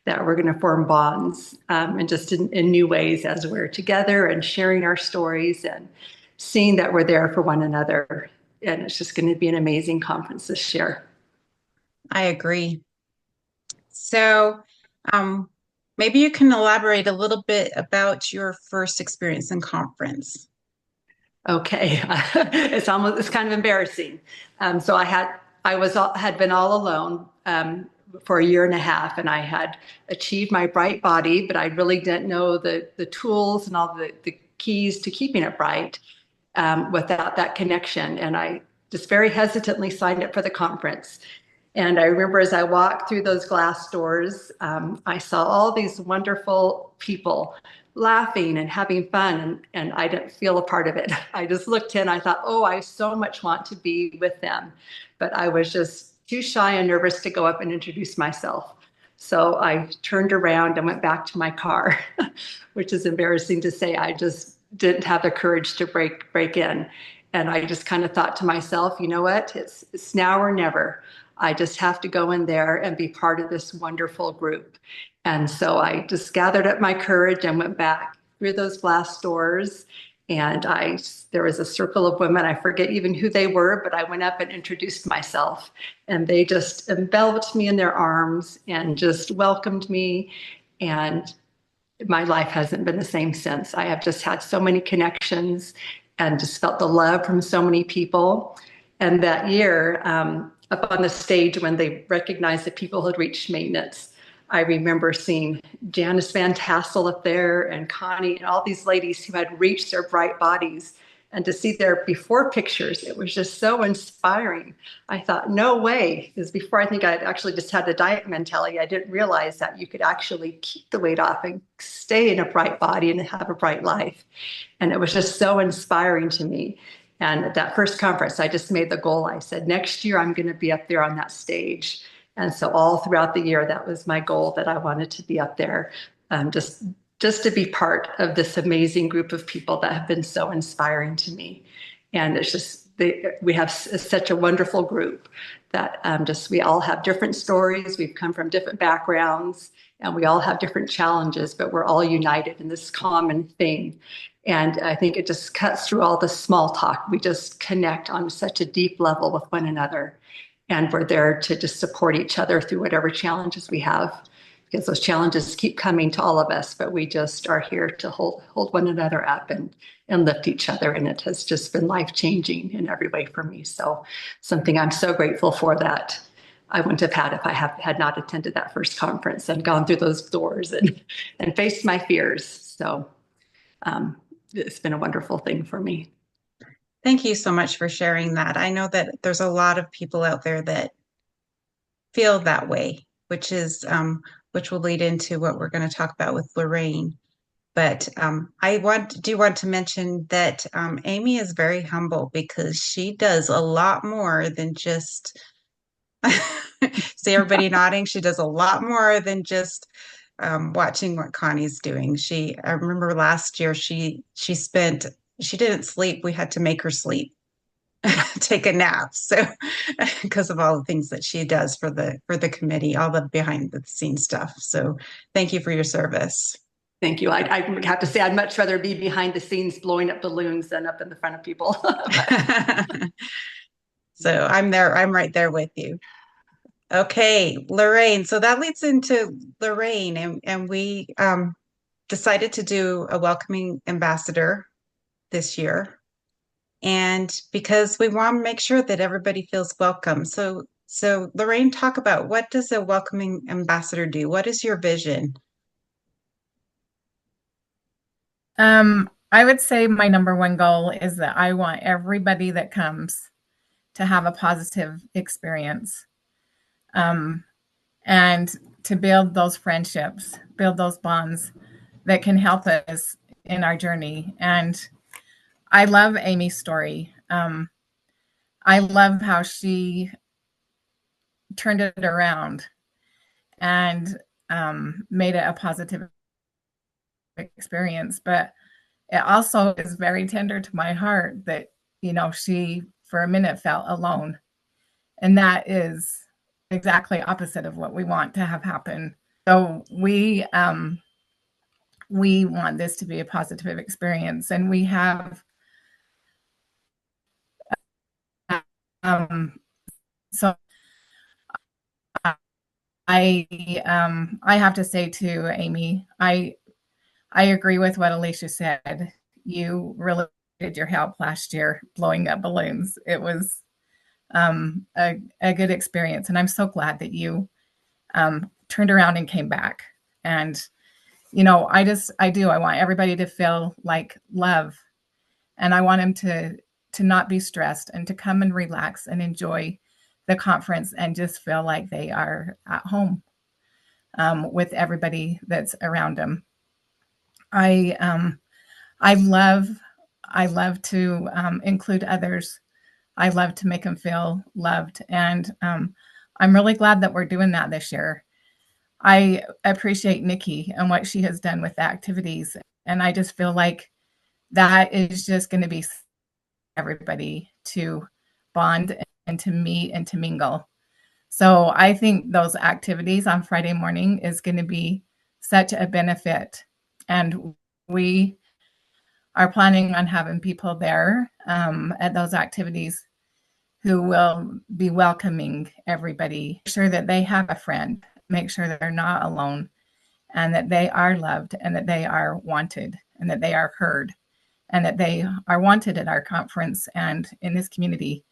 that we're going to form bonds, and just in new ways as we're together and sharing our stories and seeing that we're there for one another. And it's just going to be an amazing conference this year. I agree. So, maybe you can elaborate a little bit about your first experience in conference. Okay, it's kind of embarrassing. So had been all alone for a year and a half, and I had achieved my bright body, but I really didn't know the tools and all the keys to keeping it bright without that connection. And I just very hesitantly signed up for the conference. And I remember as I walked through those glass doors, I saw all these wonderful people laughing and having fun, and I didn't feel a part of it. I just looked in, I thought, oh, I so much want to be with them. But I was just too shy and nervous to go up and introduce myself. So I turned around and went back to my car, which is embarrassing to say. I just didn't have the courage to break in. And I just kind of thought to myself, you know what, it's now or never. I just have to go in there and be part of this wonderful group. And so I just gathered up my courage and went back through those glass doors. And there was a circle of women. I forget even who they were, but I went up and introduced myself. And they just enveloped me in their arms and just welcomed me. And my life hasn't been the same since. I have just had so many connections and just felt the love from so many people. And that year, up on the stage when they recognized that people had reached maintenance, I remember seeing Janice Van Tassel up there and Connie and all these ladies who had reached their bright bodies. And to see their before pictures, it was just so inspiring. I thought, no way, because before I think I'd actually just had the diet mentality. I didn't realize that you could actually keep the weight off and stay in a bright body and have a bright life. And it was just so inspiring to me. And at that first conference, I just made the goal. I said, next year, I'm going to be up there on that stage. And so all throughout the year, that was my goal, that I wanted to be up there, just to be part of this amazing group of people that have been so inspiring to me. And it's just, we have such a wonderful group that we all have different stories. We've come from different backgrounds, and we all have different challenges, but we're all united in this common thing. And I think it just cuts through all the small talk. We just connect on such a deep level with one another. And we're there to just support each other through whatever challenges we have, because those challenges keep coming to all of us, but we just are here to hold one another up and lift each other. And it has just been life-changing in every way for me. So something I'm so grateful for that I wouldn't have had if I had not attended that first conference and gone through those doors and faced my fears. So it's been a wonderful thing for me. Thank you so much for sharing that. I know that there's a lot of people out there that feel that way, which will lead into what we're going to talk about with Lorraine. But do want to mention that Amy is very humble because she does a lot more than just see everybody nodding. She does a lot more than just watching what Connie's doing. I remember last year she didn't sleep. We had to make her sleep, take a nap. So because of all the things that she does for the committee, all the behind the scenes stuff. So thank you for your service. Thank you. I have to say I'd much rather be behind the scenes blowing up balloons than up in the front of people. So I'm right there with you. Okay, Lorraine. So that leads into Lorraine, and we decided to do a welcoming ambassador this year. And because we want to make sure that everybody feels welcome. So Lorraine, talk about what does a welcoming ambassador do? What is your vision? I would say my number one goal is that I want everybody that comes to have a positive experience, and to build those friendships, build those bonds that can help us in our journey. And I love Amy's story. I love how she turned it around and made it a positive experience. But it also is very tender to my heart that, she for a minute felt alone. And that is exactly opposite of what we want to have happen. So we want this to be a positive experience, and we have so I have to say to Amy, I agree with what Alicia said. You really did your help last year blowing up balloons. It was a good experience, and I'm so glad that you turned around and came back. And I want everybody to feel like love, and I want them to not be stressed and to come and relax and enjoy the conference and just feel like they are at home with everybody that's around them. I love to include others. I love to make them feel loved, and I'm really glad that we're doing that this year. I appreciate Nikki and what she has done with the activities, and I just feel like that is just going to be everybody to bond and to meet and to mingle. So I think those activities on Friday morning is going to be such a benefit, and we are planning on having people there at those activities who will be welcoming everybody. Make sure that they have a friend, make sure that they're not alone, and that they are loved, and that they are wanted, and that they are heard, and that they are wanted at our conference and in this community.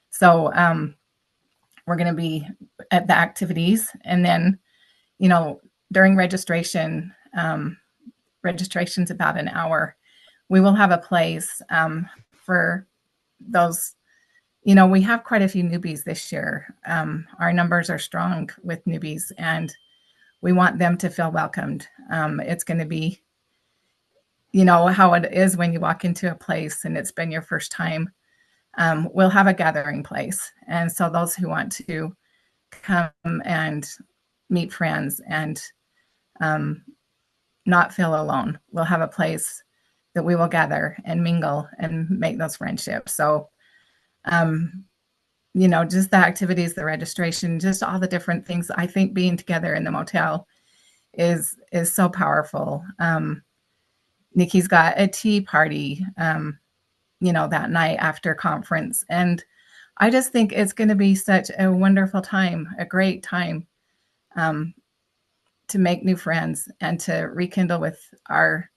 So we're going to be at the activities, and then, during registration, registration's about an hour. We will have a place for those. We have quite a few newbies this year. Our numbers are strong with newbies, and we want them to feel welcomed. It's going to be, how it is when you walk into a place and it's been your first time. We'll have a gathering place. And so those who want to come and meet friends and not feel alone, we'll have a place that we will gather and mingle and make those friendships. So just the activities, the registration, just all the different things. I think being together in the motel is so powerful. Nikki's got a tea party, that night after conference. And I just think it's going to be such a wonderful time, a great time to make new friends and to rekindle with our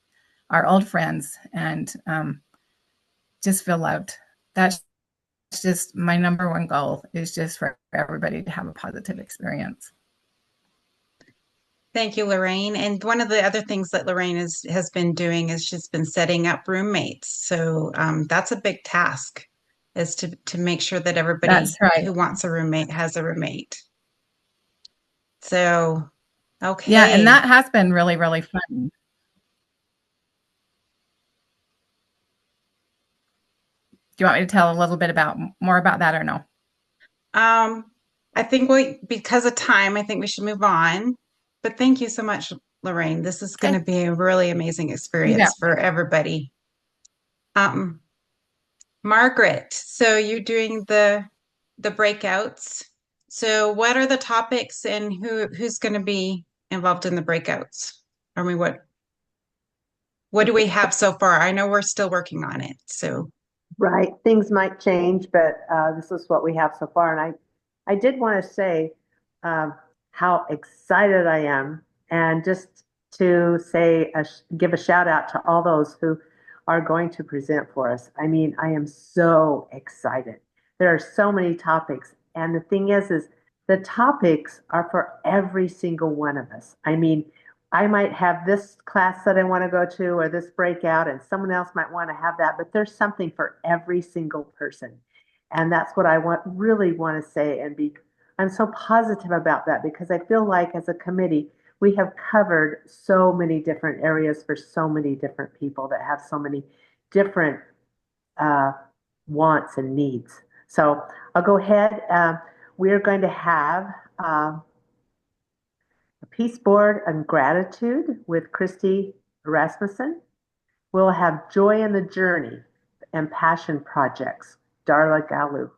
old friends and just feel loved. That's just my number one goal, is just for everybody to have a positive experience. Thank you, Lorraine. And one of the other things that Lorraine has been doing is she's been setting up roommates. So that's a big task, is to make sure that everybody That's right. who wants a roommate has a roommate. So, okay. Yeah, and that has been really, really fun. Do you want me to tell a little bit more about that or no? I think because of time, I think we should move on. But thank you so much, Lorraine. This is going to be a really amazing experience for everybody. Margaret, so you're doing the breakouts. So what are the topics and who's going to be involved in the breakouts? I mean, what do we have so far? I know we're still working on it. So Right. Things might change, but this is what we have so far. And I did want to say how excited I am, and just to say, give a shout out to all those who are going to present for us. I mean, I am so excited. There are so many topics. And the thing is the topics are for every single one of us. I mean, I might have this class that I want to go to or this breakout, and someone else might want to have that, but there's something for every single person. And that's what I really want to say and be. I'm so positive about that because I feel like as a committee, we have covered so many different areas for so many different people that have so many different wants and needs. So I'll go ahead. We are going to have a peace board and gratitude with Christy Rasmussen. We'll have joy in the journey and passion projects, Darla Galu.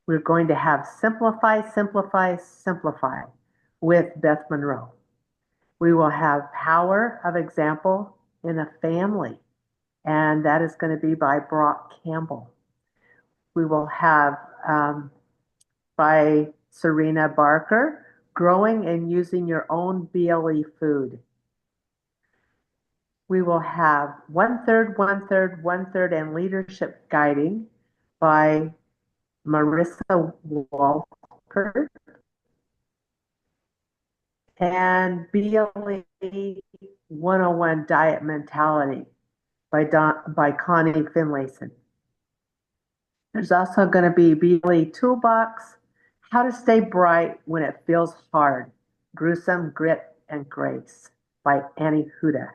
We're going to have simplify, simplify, simplify with Beth Monroe. We will have power of example in a family, and that is going to be by Brock Campbell. We will have by Serena Barker, growing and using your own BLE food. We will have one third, and leadership guiding by Marissa Walker, and BLE 101 diet mentality by Connie Finlayson. There's also going to be BLE toolbox, how to stay bright when it feels hard, gruesome grit and grace by Annie Huda.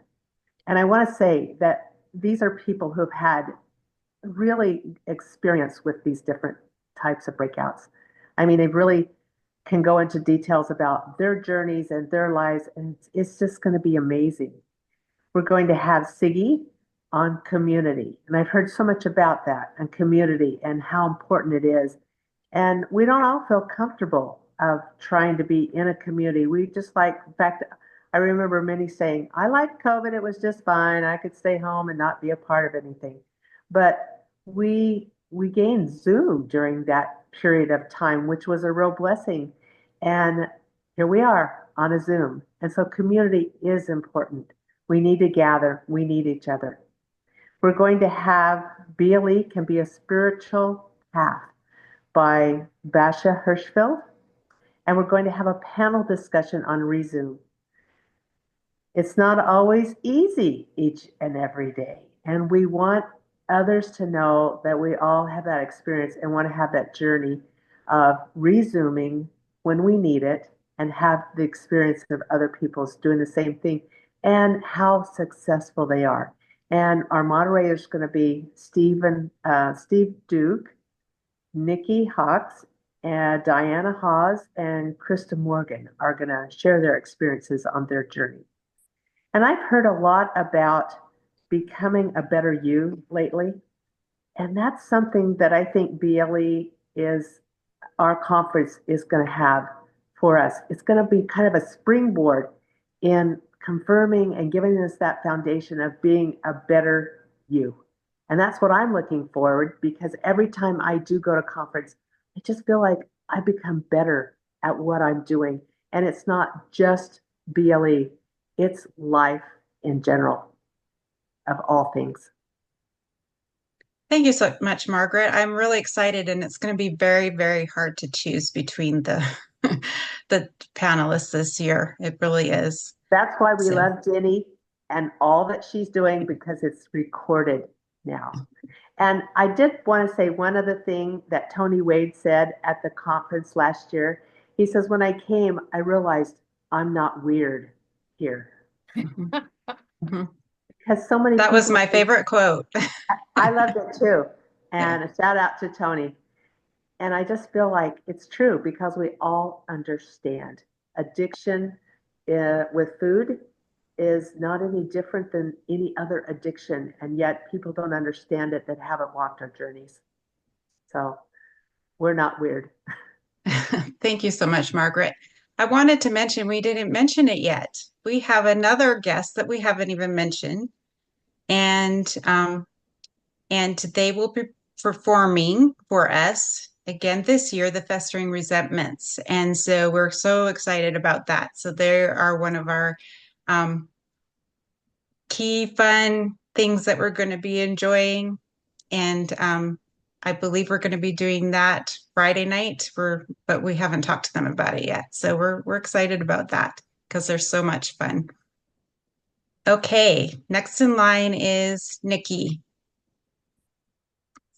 And I want to say that these are people who've had really experience with these different types of breakouts. I mean, they really can go into details about their journeys and their lives, and it's just going to be amazing. We're going to have Siggy on community, and I've heard so much about that and community and how important it is. And we don't all feel comfortable of trying to be in a community. We just like, in fact, I remember many saying, I liked COVID, it was just fine. I could stay home and not be a part of anything. But we gained Zoom during that period of time, which was a real blessing. And here we are on a Zoom. And so community is important. We need to gather. We need each other. We're going to have BLE Can Be a Spiritual Path by Basha Hirschfeld. And we're going to have a panel discussion on Resume. It's not always easy each and every day. And we want others to know that we all have that experience and want to have that journey of resuming when we need it and have the experience of other people's doing the same thing and how successful they are. And our moderator is going to be Steve Duke, Nikki Hawks, and Diana Hawes, and Krista Morgan are going to share their experiences on their journey. And I've heard a lot about becoming a better you lately. And that's something that I think BLE is, our conference is going to have for us. It's going to be kind of a springboard in confirming and giving us that foundation of being a better you. And that's what I'm looking forward, because every time I do go to conference, I just feel like I become better at what I'm doing. And it's not just BLE, it's life in general of all things. Thank you so much, Margaret. I'm really excited, and it's going to be very, very hard to choose between the the panelists this year. It really is. That's why we love Jenny and all that she's doing, because it's recorded now. And I did want to say one other thing that Tony Wade said at the conference last year. He says, when I came, I realized I'm not weird here. Mm-hmm. Because so many that was my favorite quote. I loved it too. And a shout out to Tony. And I just feel like it's true because we all understand addiction with food is not any different than any other addiction. And yet people don't understand it that haven't walked our journeys. So we're not weird. Thank you so much, Margaret. I wanted to mention, we didn't mention it yet. We have another guest that we haven't even mentioned, and they will be performing for us again this year, the Festering Resentments. And so we're so excited about that. So they are one of our key fun things that we're going to be enjoying. And I believe we're going to be doing that Friday night. But we haven't talked to them about it yet. So we're excited about that because they're so much fun. Okay, next in line is Nikki.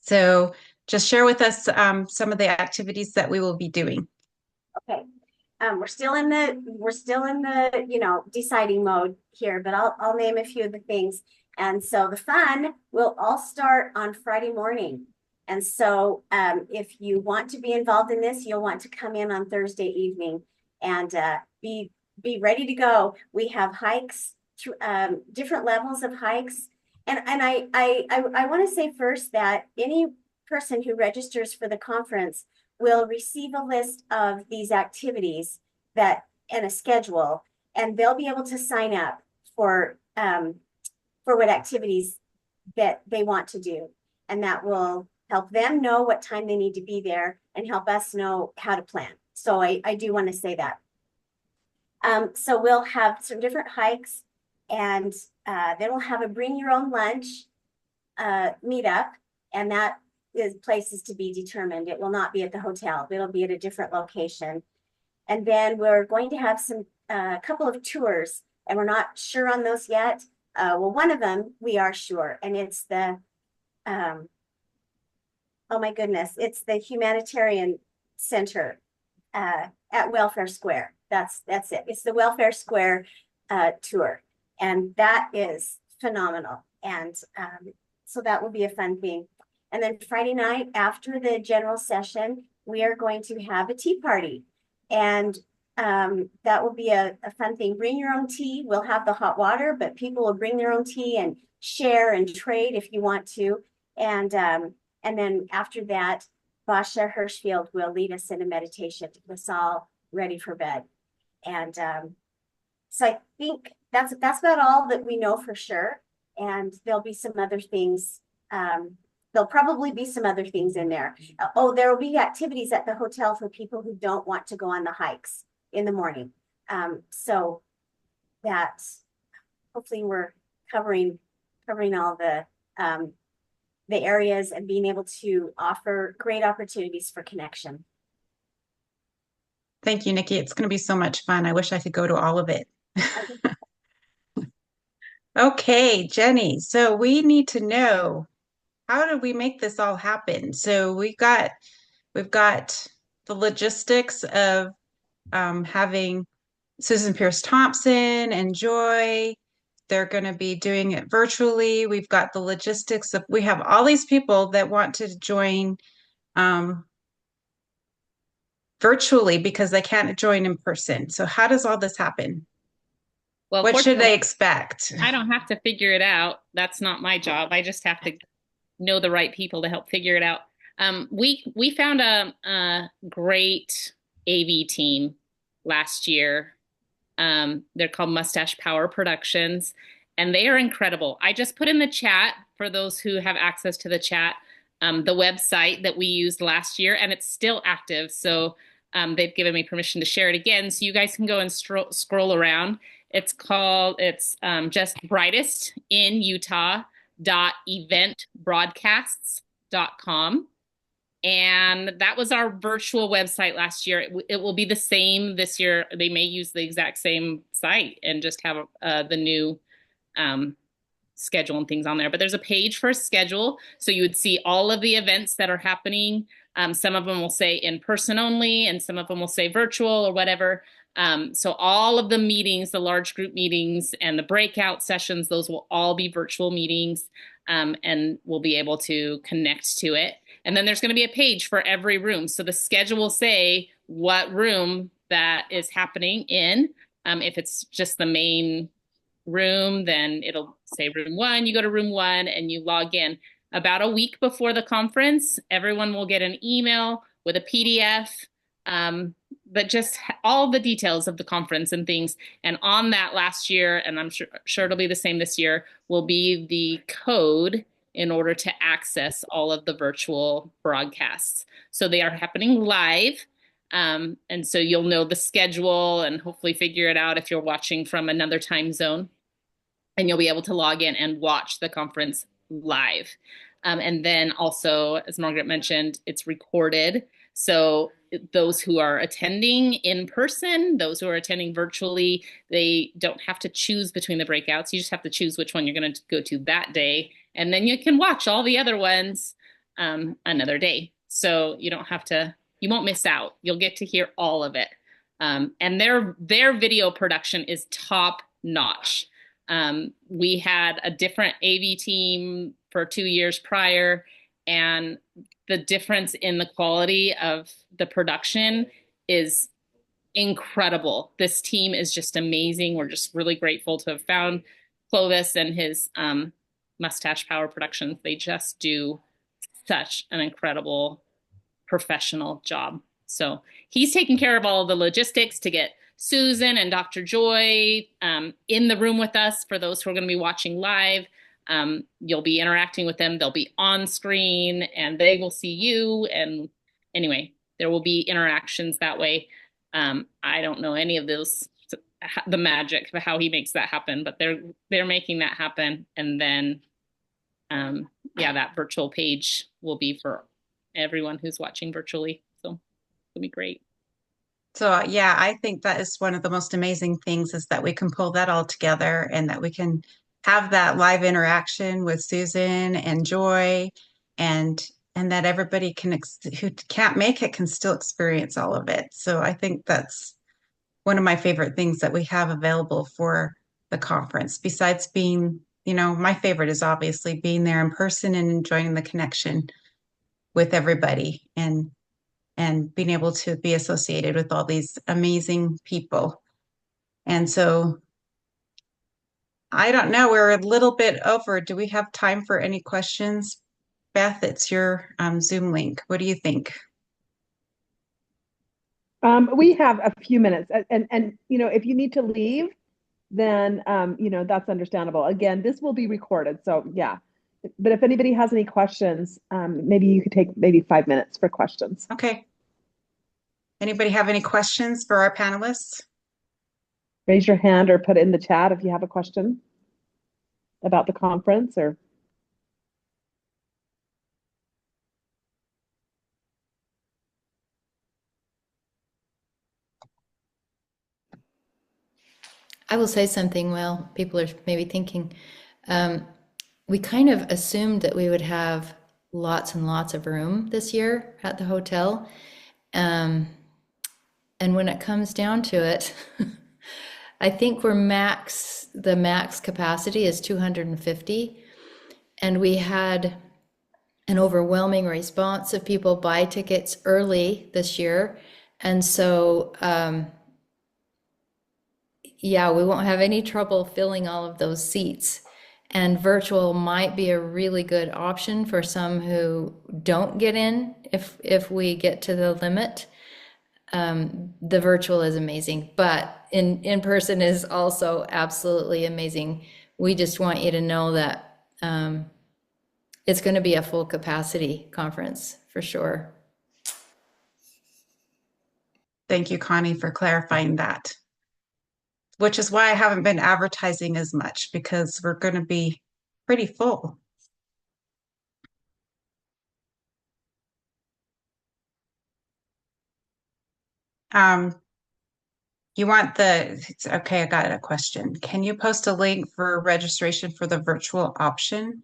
So just share with us some of the activities that we will be doing. Okay. We're still in the deciding mode here, but I'll name a few of the things. And so the fun will all start on Friday morning. And so if you want to be involved in this, you'll want to come in on Thursday evening and be ready to go. We have hikes, different levels of hikes. And I want to say first that any person who registers for the conference will receive a list of these activities and a schedule, and they'll be able to sign up for what activities that they want to do. And that will help them know what time they need to be there and help us know how to plan. So I do want to say that. So we'll have some different hikes, and then we'll have a bring your own lunch meetup, and that is places to be determined. It will not be at the hotel. It'll be at a different location. And then we're going to have a couple of tours, and we're not sure on those yet. Well, one of them we are sure, and it's the, oh my goodness, it's the Humanitarian Center at Welfare Square. That's it. It's the Welfare Square tour, and that is phenomenal. And so that will be a fun thing. And then Friday night after the general session, we are going to have a tea party. And that will be a fun thing. Bring your own tea. We'll have the hot water, but people will bring their own tea and share and trade if you want to. And then after that, Basha Hirschfield will lead us in a meditation to get us all ready for bed. And so I think that's about all that we know for sure. And there'll be some other things. There'll probably be some other things in there. Oh, there will be activities at the hotel for people who don't want to go on the hikes in the morning. So that hopefully we're covering all the areas and being able to offer great opportunities for connection. Thank you, Nikki. It's going to be so much fun. I wish I could go to all of it. Okay, Jenny. So we need to know, how do we make this all happen? So we've got the logistics of having Susan Pierce Thompson and Joy. They're going to be doing it virtually. We've got the logistics of, we have all these people that want to join virtually because they can't join in person. So how does all this happen? Well, what should they expect? I don't have to figure it out. That's not my job. I just have to know the right people to help figure it out. We found a great AV team last year. They're called Mustache Power Productions, and they are incredible. I just put in the chat, for those who have access to the chat, the website that we used last year, and it's still active. So they've given me permission to share it again, so you guys can go and scroll around. It's just Brightest in Utah.eventbroadcasts.com. And that was our virtual website last year. It will be the same this year. They may use the exact same site and just have the new schedule and things on there. But there's a page for a schedule. So you would see all of the events that are happening. Some of them will say in person only, and some of them will say virtual or whatever. So all of the meetings, the large group meetings and the breakout sessions, those will all be virtual meetings, and we'll be able to connect to it. And then there's going to be a page for every room. So the schedule will say what room that is happening in. If it's just the main room, then it'll say room 1. You go to room 1 and you log in. About a week before the conference, everyone will get an email with a PDF, but just all the details of the conference and things. And on that last year, and I'm sure it'll be the same this year, will be the code in order to access all of the virtual broadcasts. So they are happening live. And so you'll know the schedule and hopefully figure it out if you're watching from another time zone. And you'll be able to log in and watch the conference live. And then also, as Margaret mentioned, it's recorded. So those who are attending in person, those who are attending virtually, they don't have to choose between the breakouts. You just have to choose which one you're going to go to that day. And then you can watch all the other ones another day. So you don't have to, you won't miss out. You'll get to hear all of it. And their video production is top notch. We had a different AV team for 2 years prior, and the difference in the quality of the production is incredible. This team is just amazing. We're just really grateful to have found Clovis and his Mustache Power Productions. They just do such an incredible professional job. So he's taking care of all of the logistics to get Susan and Dr. Joy in the room with us for those who are going to be watching live. You'll be interacting with them. They'll be on screen and they will see you. And anyway, there will be interactions that way. I don't know any of those, the magic of how he makes that happen, but they're making that happen. And then, yeah, that virtual page will be for everyone who's watching virtually. So it'll be great. So yeah, I think that is one of the most amazing things is that we can pull that all together and that we can have that live interaction with Susan and Joy and that everybody can who can't make it can still experience all of it. So I think that's one of my favorite things that we have available for the conference. Besides being, my favorite is obviously being there in person and enjoying the connection with everybody and being able to be associated with all these amazing people. And so I don't know, we're a little bit over. Do we have time for any questions? Beth, it's your Zoom link. What do you think? We have a few minutes and if you need to leave, then that's understandable. Again, this will be recorded. So yeah, but if anybody has any questions, maybe you could take maybe 5 minutes for questions. Okay. Anybody have any questions for our panelists? Raise your hand or put it in the chat if you have a question about the conference or. I will say something while people are maybe thinking. We kind of assumed that we would have lots and lots of room this year at the hotel. And when it comes down to it, I think the max capacity is 250. And we had an overwhelming response of people buy tickets early this year. And so, yeah, we won't have any trouble filling all of those seats. And virtual might be a really good option for some who don't get in if we get to the limit. The virtual is amazing, but in person is also absolutely amazing. We just want you to know that it's going to be a full capacity conference for sure. Thank you, Connie, for clarifying that. Which is why I haven't been advertising as much because we're going to be pretty full. You want okay, I got a question. Can you post a link for registration for the virtual option?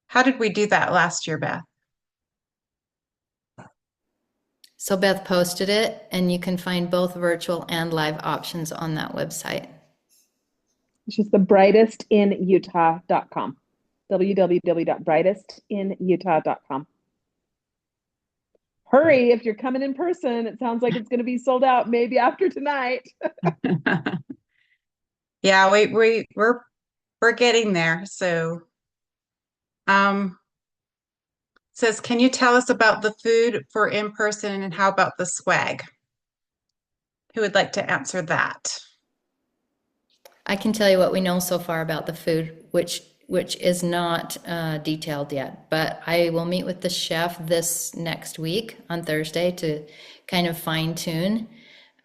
How did we do that last year, Beth? So Beth posted it, and you can find both virtual and live options on that website. It's just the brightestinutah.com. www.brightestinutah.com. Hurry, if you're coming in person, it sounds like it's going to be sold out maybe after tonight. Yeah, we're getting there. So says, can you tell us about the food for in person and how about the swag? Who would like to answer that? I can tell you what we know so far about the food, which is not detailed yet. But I will meet with the chef this next week on Thursday to kind of fine tune.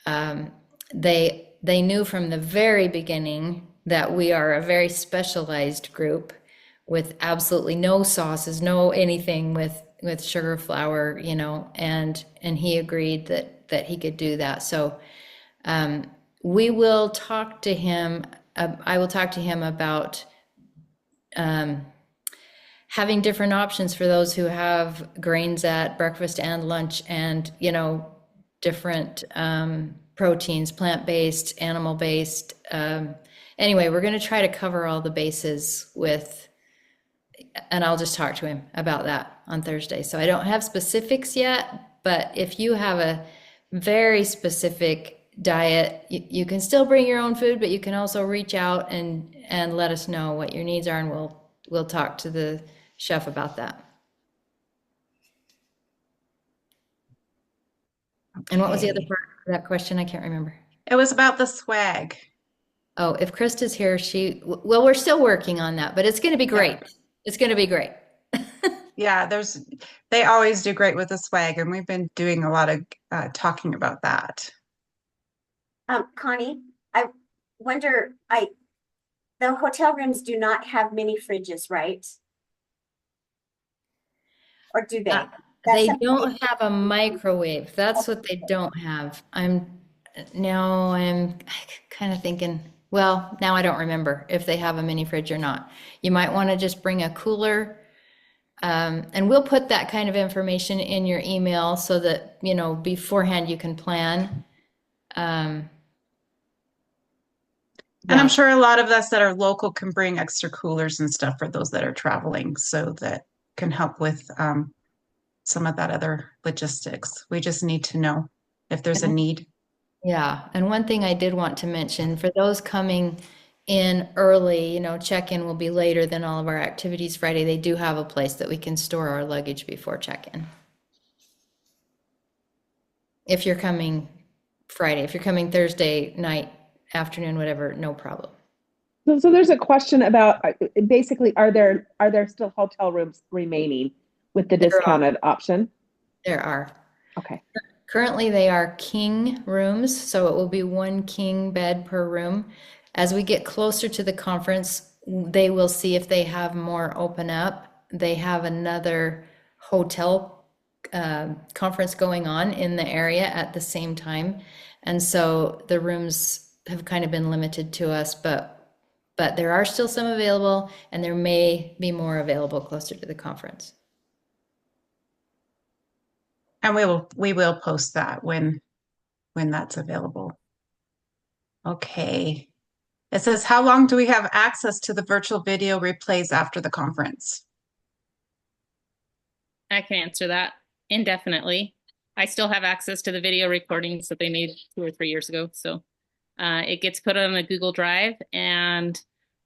They knew from the very beginning that we are a very specialized group with absolutely no sauces, no anything with sugar, flour, you know, and he agreed that he could do that. So we will talk to him. I will talk to him about having different options for those who have grains at breakfast and lunch, and you know, different proteins, plant-based, animal-based. Anyway, we're going to try to cover all the bases with, and I'll just talk to him about that on Thursday. So I don't have specifics yet, but if you have a very specific diet, you can still bring your own food, but you can also reach out and let us know what your needs are, and we'll talk to the chef about that. And what was the other part of that question? I can't remember. It was about the swag. Oh, if Krista's here, well, we're still working on that, but it's going to be great. Yeah. It's going to be great. Yeah, they always do great with the swag, and we've been doing a lot of talking about that. Connie, I wonder, the hotel rooms do not have mini fridges, right? Or do they? They don't have a microwave. That's what they don't have. I'm kind of thinking, well, now I don't remember if they have a mini fridge or not. You might want to just bring a cooler, and we'll put that kind of information in your email so that, you know, beforehand you can plan. And I'm sure a lot of us that are local can bring extra coolers and stuff for those that are traveling, so that can help with some of that other logistics. We just need to know if there's a need. Yeah, and one thing I did want to mention, for those coming in early, you know, check-in will be later than all of our activities Friday. They do have a place that we can store our luggage before check-in. If you're coming Friday, if you're coming Thursday night, afternoon, whatever, no problem. So there's a question about basically, are there still hotel rooms remaining with the discounted option? There are. Okay. Currently, they are king rooms, so it will be one king bed per room. As we get closer to the conference, they will see if they have more open up. They have another hotel conference going on in the area at the same time. And so the rooms have kind of been limited to us, but there are still some available, and there may be more available closer to the conference. And we will post that when that's available. Okay. It says, how long do we have access to the virtual video replays after the conference? I can answer that indefinitely. I still have access to the video recordings that they made 2 or 3 years ago. So it gets put on a Google Drive, and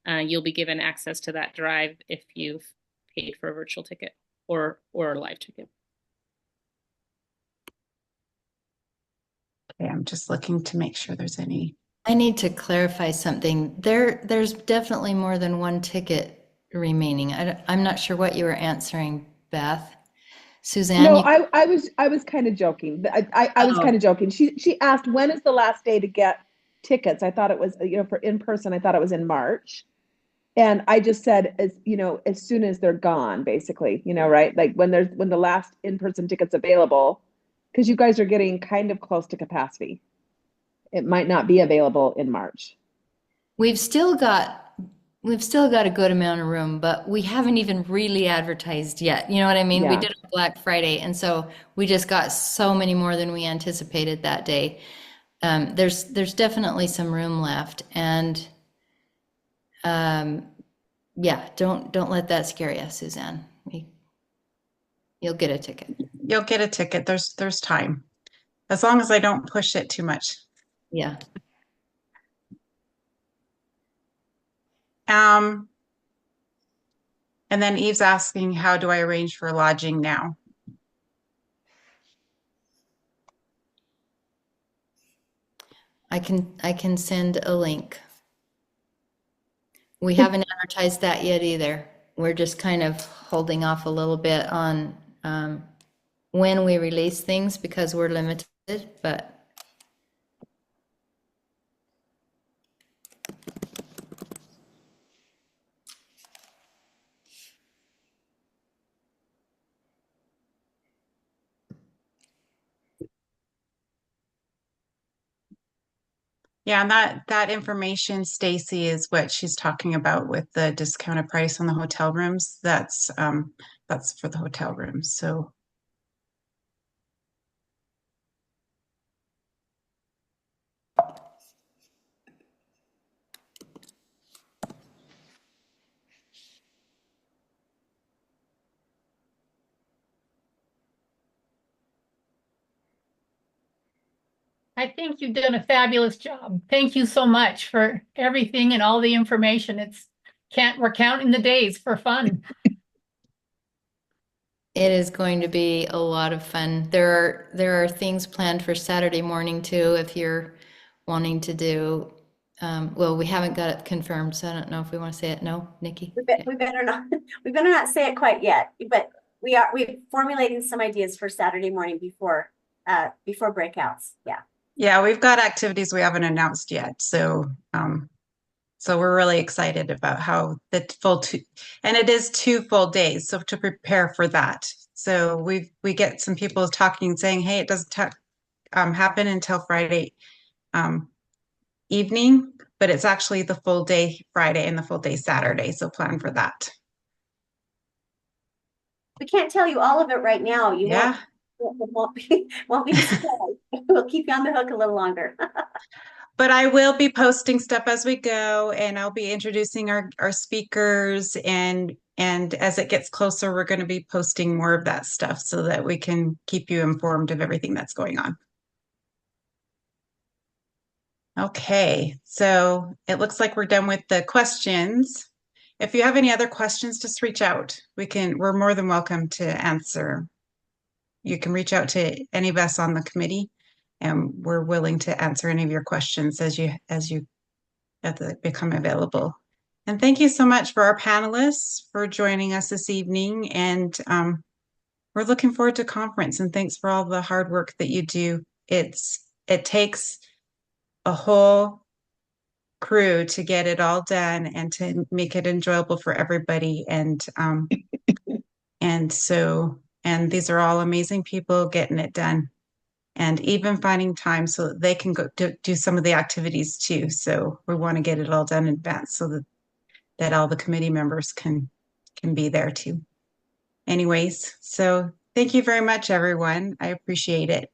you'll be given access to that drive if you've paid for a virtual ticket or a live ticket. Okay, I'm just looking to make sure there's any. I need to clarify something. There's definitely more than one ticket remaining. I'm not sure what you were answering, Beth. Suzanne? No, I was kind of joking. I was kind of joking. She asked, when is the last day to get tickets? I thought it was, you know, for in person, I thought it was in March. And I just said, as soon as they're gone, basically, you know, right? Like when the last in-person ticket's available, because you guys are getting kind of close to capacity. It might not be available in March. We've still got we've still got a good amount of room, but we haven't even really advertised yet. You know what I mean? We Yeah. did it on Black Friday, and so we just got so many more than we anticipated that day. There's definitely some room left, and yeah, don't let that scare you, Suzanne. You'll get a ticket. You'll get a ticket. There's time. As long as I don't push it too much. Yeah. And then Eve's asking, how do I arrange for lodging now? I can send a link. We haven't advertised that yet either. We're just kind of holding off a little bit on when we release things because we're limited, but Yeah, and that information, Stacy, is what she's talking about with the discounted price on the hotel rooms. That's for the hotel rooms. So I think you've done a fabulous job. Thank you so much for everything and all the information. We're counting the days for fun. it is going to be a lot of fun. There are things planned for Saturday morning too, if you're wanting to do. Well, we haven't got it confirmed, so I don't know if we want to say it. No, Nikki? We better not, we better not say it quite yet, but we're formulating some ideas for Saturday morning before breakouts. Yeah. yeah, we've got activities we haven't announced yet. So so we're really excited about how the and it is 2 full days. So to prepare for that. So we get some people talking, saying, hey, it doesn't happen until Friday evening, but it's actually the full day Friday and the full day Saturday. So plan for that. We can't tell you all of it right now. You Yeah. won't be disappointed. We'll keep you on the hook a little longer. But I will be posting stuff as we go, and I'll be introducing our speakers, and as it gets closer, we're going to be posting more of that stuff so that we can keep you informed of everything that's going on. Okay, so it looks like we're done with the questions. If you have any other questions, just reach out. We're more than welcome to answer. You can reach out to any of us on the committee, and we're willing to answer any of your questions as they become available. And thank you so much for our panelists for joining us this evening. And we're looking forward to conference. And thanks for all the hard work that you do. It takes a whole crew to get it all done and to make it enjoyable for everybody. And and these are all amazing people getting it done, and even finding time so that they can go do some of the activities too. So we want to get it all done in advance so that all the committee members can be there too. Anyways, so thank you very much, everyone. I appreciate it.